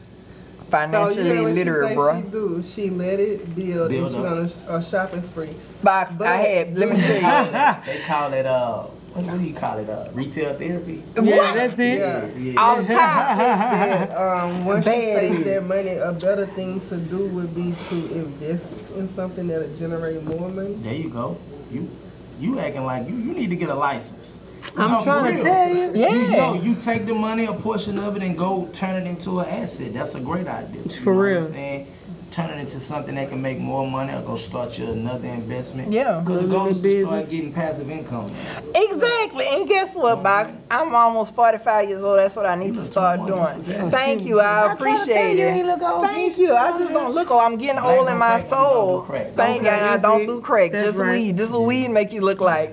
financially literate, bro. She let it build and she on a shopping spree. Boxx, let me tell you. They call it, what do you call it? Retail therapy? Yeah, that's it. Yeah. All the time. Once you save that money, a better thing to do would be to invest in something that'll generate more money. There you go. You acting like you need to get a license. I'm trying to tell you. Yeah. You take the money, a portion of it, and go turn it into an asset. That's a great idea. For real. What I'm saying? Turn it into something that can make more money, or go start you another investment. Yeah. Because the goal is to start getting passive income. Exactly. And guess what, Boxx? I'm almost 45 years old. That's what I need to start doing. Thank you. I appreciate it. Thank you. I just don't look old. I'm getting old in my soul. Thank you. And I don't do crack. Just weed. This is what weed make you look like.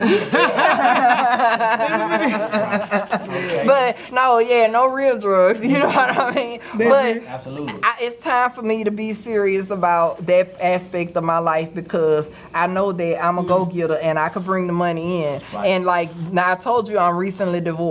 But no, no real drugs. You know what I mean? But absolutely. It's time for me to be serious about that aspect of my life, because I know that I'm a go-getter and I can bring the money in. And like now, I told you I'm recently divorced.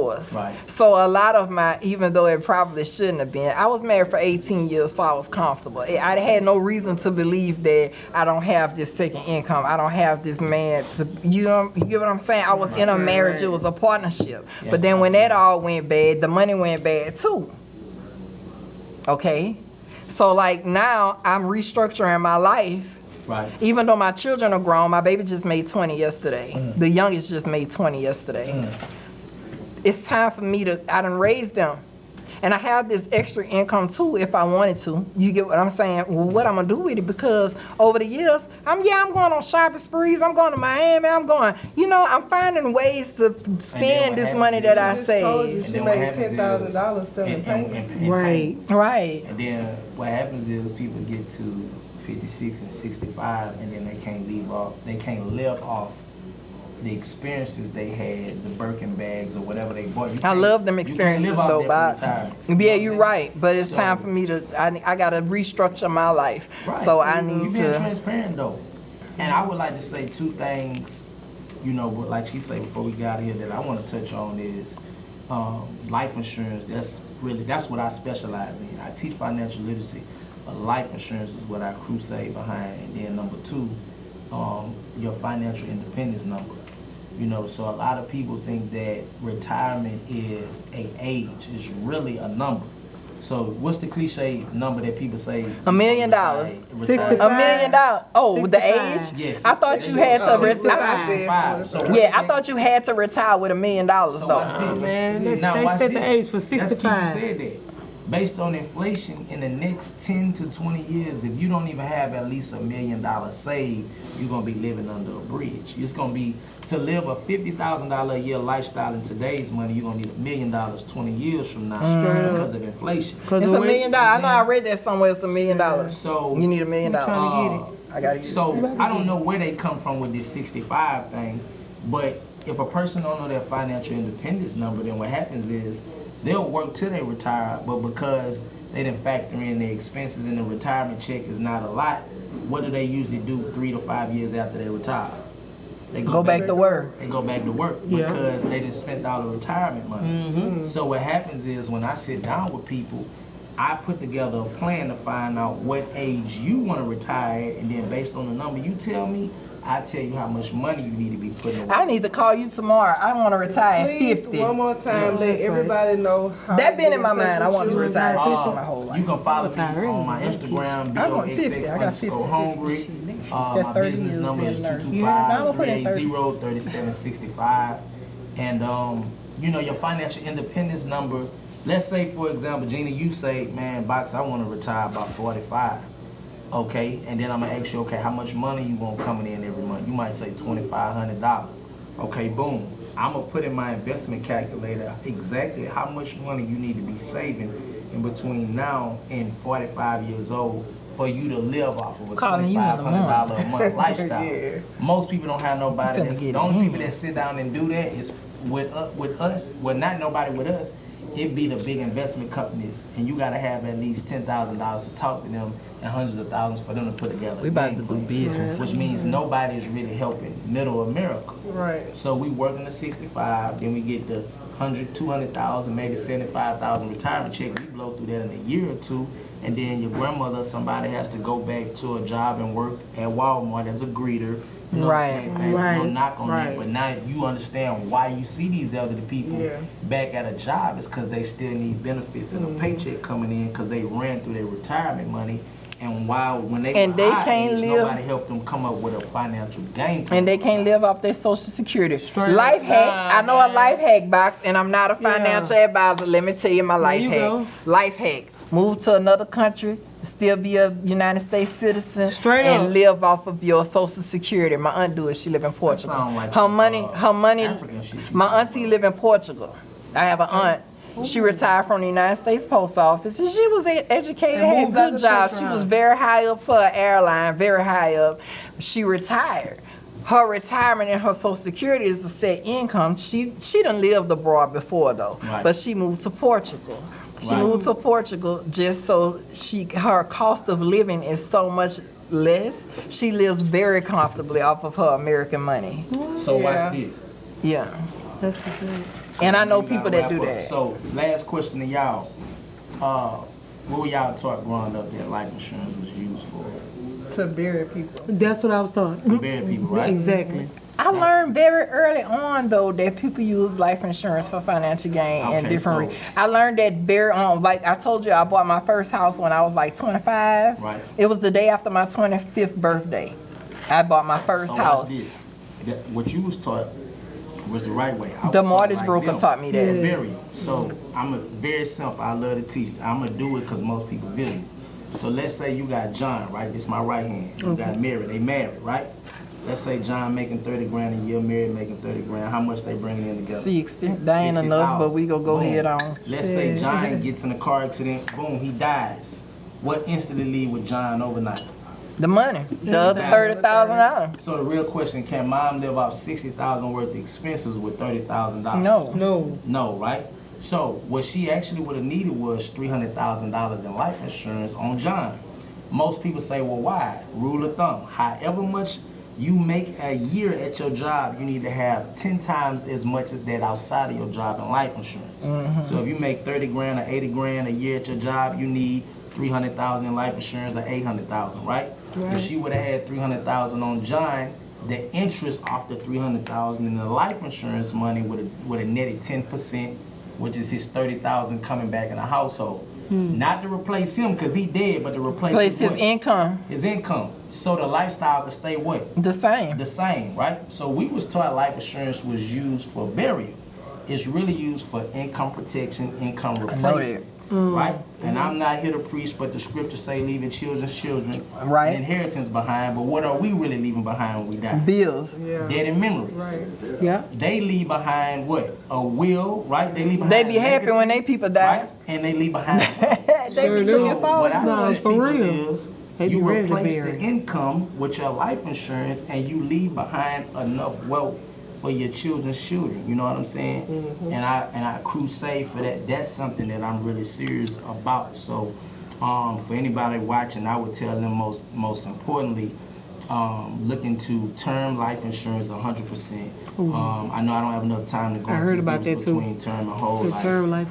So a lot of my, even though it probably shouldn't have been, I was married for 18 years, so I was comfortable. I had no reason to believe that I don't have this second income. I don't have this man to, you get what I'm saying? I was in a marriage, it was a partnership. But then when that all went bad, the money went bad too. Okay? So like now I'm restructuring my life. Even though my children are grown, my baby just made 20 yesterday. The youngest just made 20 yesterday. It's time for me to, I done raised them. and I have this extra income too if I wanted to. You get what I'm saying? Well, what I'm gonna do with it, because over the years, I'm going on shopping sprees. I'm going to Miami. I'm finding ways to spend this money that I saved. She made $10,000 selling paint. Right. Right. And then what happens is people get to 56 and 65, and then they can't live off the experiences they had, the Birkin bags or whatever they bought. I love them experiences though, Bob. Yeah, you're right. But it's time for me to. I gotta restructure my life. Right. So I need You've to. been transparent though, and I would like to say two things. But like she said before we got here, that I want to touch on is life insurance. That's what I specialize in. I teach financial literacy, but life insurance is what I crusade behind. And then number two, your financial independence number. So a lot of people think that retirement is an age. It's really a number. So what's the cliche number that people say? $1 million. Retire. $1 million. Oh, 65. The age? Yes. I thought you had to retire. I thought you had to retire with $1 million though. Oh, man, they set the age for 65. That's said that. Based on inflation, in the next 10 to 20 years, if you don't even have at least $1 million saved, you're going to be living under a bridge. It's going to be, to live a $50,000 a year lifestyle in today's money, you're going to need $1 million 20 years from now because of inflation. It's $1 million. I know I read that somewhere. It's $1 million. So you need $1 million. Trying to get it. I got to get it. So I don't know where they come from with this 65 thing, but if a person don't know their financial independence number, then what happens is they'll work till they retire, but because they didn't factor in the expenses and the retirement check is not a lot, what do they usually do 3 to 5 years after they retire? They go back to work. They go back to work because they didn't spend all the retirement money. Mm-hmm. So what happens is when I sit down with people, I put together a plan to find out what age you want to retire at, and then based on the number you tell me, I tell you how much money you need to be putting away. I need to call you tomorrow. I want to retire at 50. One more time, let everybody know how. That been in my mind. I want to retire at 50 my whole life. You can follow me on my Instagram, Boxx_Hungry. My business number is 225-380-3765. And your financial independence number. Let's say, for example, Gina, you say, man, Boxx, I want to retire about 45. Okay, and then I'm gonna ask you, okay, how much money you want coming in every month? You might say $2,500. Okay, boom. I'm gonna put in my investment calculator exactly how much money you need to be saving in between now and 45 years old for you to live off of a $2,500 a month lifestyle. Yeah. Most people don't have nobody. The only people that sit down and do that is with us. Well, not nobody with us. It'd be the big investment companies, and you gotta have at least $10,000 to talk to them and hundreds of thousands for them to put together. We about to do business. Which means nobody's really helping middle America. Right. So we working to 65, then we get the 100, 200,000, maybe 75,000 retirement check. We blow through that in a year or two, and then your grandmother, somebody has to go back to a job and work at Walmart as a greeter. You know right. No knock on that, but now you understand why you see these elderly people back at a job. It's because they still need benefits and a paycheck coming in because they ran through their retirement money. And when they age, nobody helped them come up with a financial game plan. And they can't live off their Social Security. Life hack. I know a life hack, Boxx, and I'm not a financial advisor. Let me tell you my life hack. Life hack. Move to another country, still be a United States citizen, and live off of your Social Security. My aunt do it. She live in Portugal. Like her money. My auntie live in Portugal. I have an aunt. She retired from the United States Post Office, and she was educated, had a good job. She was very high up for an airline, very high up. She retired. Her retirement and her Social Security is a set income. She done lived abroad before though, but she moved to Portugal. She moved to Portugal just so her cost of living is so much less. She lives very comfortably off of her American money. So watch this. Yeah. That's for sure. And I know people that do that. So last question to y'all. What were y'all taught growing up that life insurance was used for? To bury people. That's what I was taught. To bury people, right? Exactly. I learned very early on though that people use life insurance for financial gain and different. I learned that very like I told you, I bought my first house when I was like 25. Right. It was the day after my 25th birthday. I bought my first house. What you was taught was the right way. I was The taught mortgage like broker them. taught me that. Yeah. Very. So I'm a very simple. I love to teach. I'm gonna do it because most people visual. So let's say you got John, right? This is my right hand. You got Mary. They married, right? Let's say John making 30 grand a year, Mary making 30 grand. How much they bringing in together? 60. That ain't enough, but we gonna go Boom. head on. Let's say John gets in a car accident. Boom, he dies. What instantly leave with John overnight? The money. The other $30,000. So the real question: can mom live off $60,000 worth of expenses with $30,000? No. No. No, right? So what she actually would have needed was $300,000 in life insurance on John. Most people say, well, why? Rule of thumb: however much you make a year at your job, you need to have 10 times as much as that outside of your job in life insurance. So if you make 30 grand or 80 grand a year at your job, you need 300,000 in life insurance or 800,000, right? If she would have had 300,000 on John, the interest off the 300,000 in the life insurance money would have netted 10%, which is his 30,000 coming back in the household. Not to replace him because he dead, but to replace His what? income. His income. So the lifestyle could stay what? The same. The same, right? So we was taught life insurance was used for burial. It's really used for income protection, income replacement. Right? And I'm not here to preach, but the scriptures say leave your children's children Right. an inheritance behind. But what are we really leaving behind when we die? Bills. Yeah. Dead in memories. Right. Yeah. They leave behind what? A will, right? They leave behind They be happy when they people die. right? And they leave behind. They Sure be do. looking forward What I to tell it. for people real. is They be you ready to replace bury. the income with your life insurance and you leave behind enough wealth for your children's children. You know what I'm saying? And I crusade for that. That's something that I'm really serious about. So for anybody watching, I would tell them most importantly, look into term life insurance 100%. I know I don't have enough time to go I into heard the about difference that too. between term and whole The life. term life.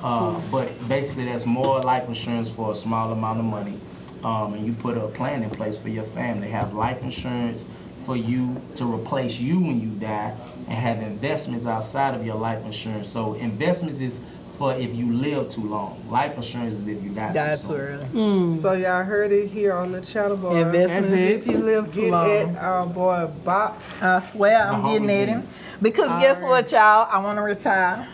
But basically, that's more life insurance for a small amount of money. And you put a plan in place for your family. Have life insurance for you to replace you when you die, and have investments outside of your life insurance. So investments is for if you live too long. Life insurance is if you die That's too soon. early. So y'all heard it here on the channel bar. Investments That's it. if you live too Get long. at our boy Boxx. I swear I'm The getting Hungry at him. Genius. Because guess what, y'all? I want to retire.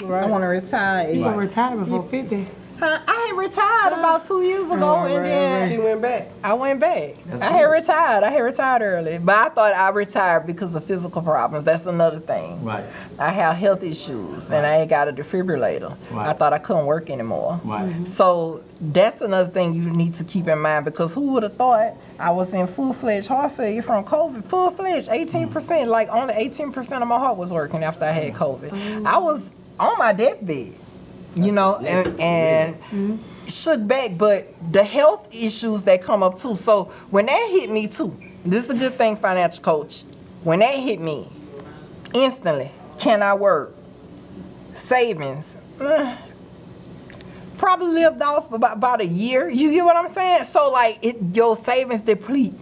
Right. I want to retire. You gonna retire before 50? Huh? I had retired about 2 years ago, Oh, and right, then She went back. I went back. That's I had good. retired. I had retired early, but I thought I retired because of physical problems. That's another thing. Right, I have health issues, and I ain't got a defibrillator. Right. I thought I couldn't work anymore. right. So that's another thing you need to keep in mind, because who would have thought I was in full-fledged heart failure from COVID? Full-fledged, 18%. Like only 18% of my heart was working after I had COVID. I was on my deathbed, you know, and shook back. But the health issues that come up too. So when that hit me too, this is a good thing, financial coach. When that hit me, instantly, can I work? Savings. Probably lived off about a year. You get what I'm saying? So like your savings deplete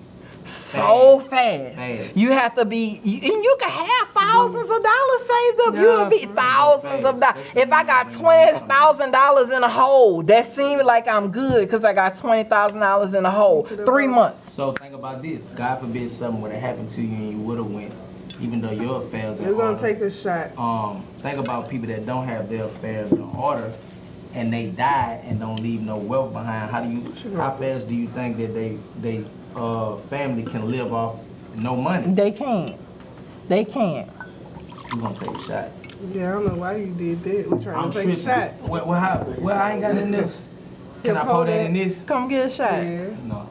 so fast. You have to be, and you can have thousands of dollars saved up. You'll be thousands of dollars. If I got $20,000 in a hole, that seems like I'm good because I got $20,000 in a hole. 3 months. So think about this. God forbid something would have happened to you and you would have went, even though your affairs We're in gonna order. take a shot. Think about people that don't have their affairs in order and they die and don't leave no wealth behind. How fast do you think that they family can live off no money? They can't. They can't. You gonna take a shot? Yeah, I don't know why you did that. We're trying I'm to take tripping. shots. Well, I ain't got in this. Can I pour that in this? Come get a shot. Yeah. No.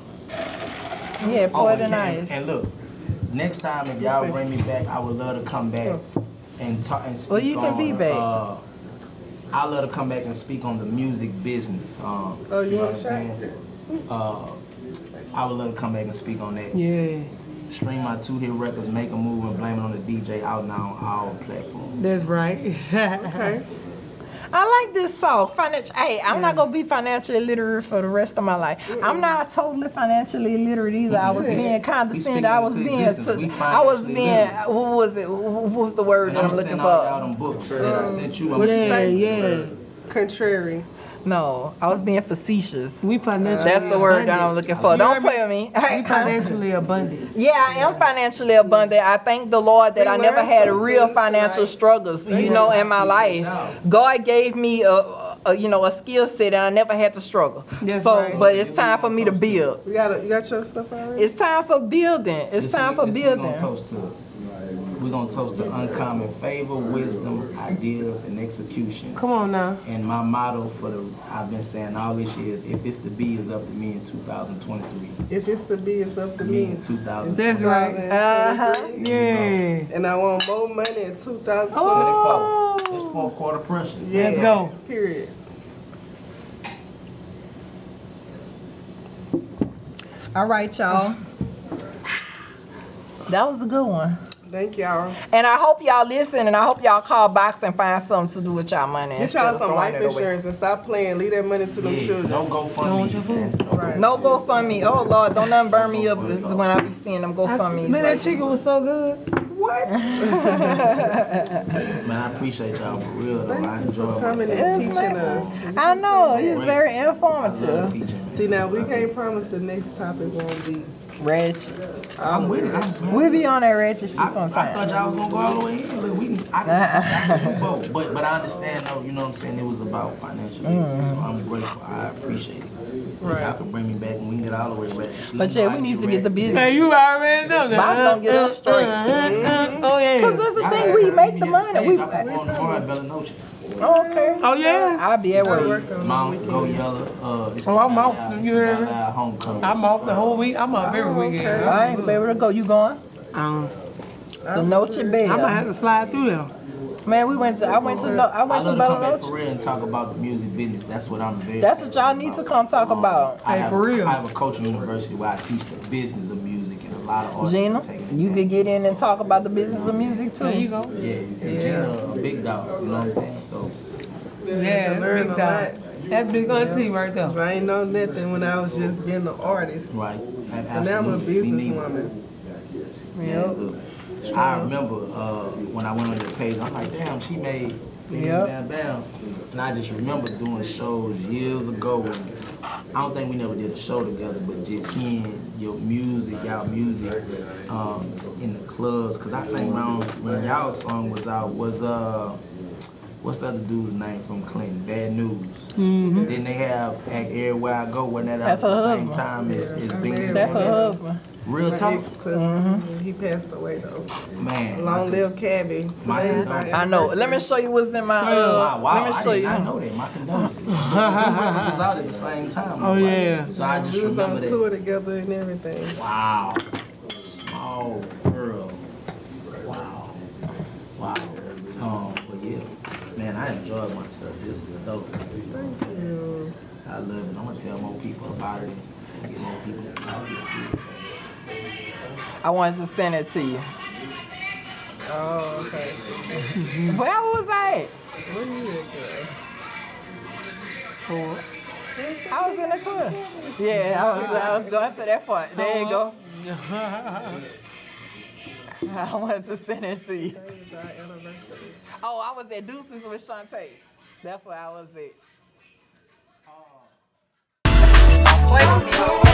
Yeah, pour it in and, ice. and look, next time if y'all bring me back, I would love to come back and talk and speak Well, you can on, be back. I'd love to come back and speak on the music business. You know want what a I'm shot? saying? I would love to come back and speak on that. Yeah, Stream my 2-hit records, make a move, and blame it on the DJ out now on all platforms. that's right. Okay. I like this song. Hey, I'm not gonna be financially literate for the rest of my life. I'm not totally financially illiterate either. I was being condescending. I was being. What was it? What was the word And that I'm I'm looking sending out y'all for? them books that I sent you. I'm What you gonna say? send you Yeah. the Contrary. No, I was being facetious. We financially That's the word that I'm abundant. looking for. You Don't heard me? play with me. We financially abundant. Yeah, I am financially abundant. I thank the Lord that We I never learned had something real financial tonight. struggles, you know, in my life. God gave me a skill set, and I never had to struggle. That's So, right. but it's time for me to build. You got your stuff already? It's time for building. It's time for We're building. gonna toast to. We're gonna toast to uncommon favor, wisdom, ideas, and execution. Come on now. And my motto I've been saying all this year is, if it's to be, is up to me in 2023. If it's to be, it's up to Me me. in 2023. That's right. 2023. Yeah. And I want more money in 2024. Oh. It's fourth quarter pressure. Yeah. Let's go. Period. All right, y'all. That was a good one. Thank y'all. And I hope y'all listen, and I hope y'all call Boxx and find something to do with y'all money. Get instead y'all of some throwing life it away. insurance and stop playing. Leave that money to them Yeah, children. no GoFundMe, man. Right. No GoFundMe. Oh Lord, don't nothing burn me up. This is when I be seeing them GoFundMes. Man, that chicken was so good. What? Man, I appreciate y'all for real though. I enjoy coming myself. and teaching us. I know, he was very I love informative. teaching. See, now we can't promise the next topic won't be. Ratchet. I'm with it. We'll be on that ratchet shit I sometime. thought y'all was gonna go all the way in. Look, I can do both. But I understand though, you know what I'm saying, it was about financial literacy, so I'm grateful. I appreciate it. Right. Y'all can bring me back and we can get all the way ready. But yeah, we need to get the business. Hey, you already know that. Box gonna get us straight. Oh, yeah. Cause that's the thing, we make the money. We, I perform tomorrow at Bella Noche. okay. Oh, yeah. I'll be at work. Moms Go Yellow. Oh, I'm off. You heard me? Homecoming. I'm off the whole week. I'm off every weekend. I ain't gonna be able to go. You going? The Noche I might have Bell. to slide through there. Man, I went to I love to Bella come back Noche. for real and talk about the music business. That's what I'm very. That's what y'all need to come talk about. I Hey, have, for real. I have a coaching university where I teach the business of music, and a lot of artists Gina, are taking you could get in and talk about the business of music There you too. go. Yeah, Gina, a big dog. You know what I'm saying? So Yeah, that's learn big a time. That's big auntie right there. I ain't know nothing when I was just being an artist. right, And now I'm a absolutely. Me neither. businesswoman. Yeah, look, I remember when I went on your page, I'm like, damn, she made bam, bam. And I just remember doing shows years ago. And I don't think we never did a show together, but just hearing y'all music in the clubs. Cause I think around when y'all song was out was what's the other dude's name from Clinton? Bad News. Mm-hmm. Then they have Act Everywhere I Go, when that That's out at her the same husband. time as being That's her husband. Real talk. He passed away though. Man. Long live Cabby. My Today is condolences. our I know. Let me show you what's in my. Wow, Let me show I did you. not know that. My condolences. The records was out at the same time. Oh, yeah. So I just We was remember on that. tour together and everything. Wow. Small girl. Wow. Wow. But yeah, man, I enjoyed myself. This is dope. Thank you. I love it. I'm gonna tell more people about it and get more people to I wanted to send it to you. Oh, okay. Where was I at? Where you at, girl? Tour. I was in the tour. Yeah, I was going to that part. There you go. I wanted to send it to you. Today is our anniversary. Oh, I was at Deuces with Shantae. That's where I was at. Play with me.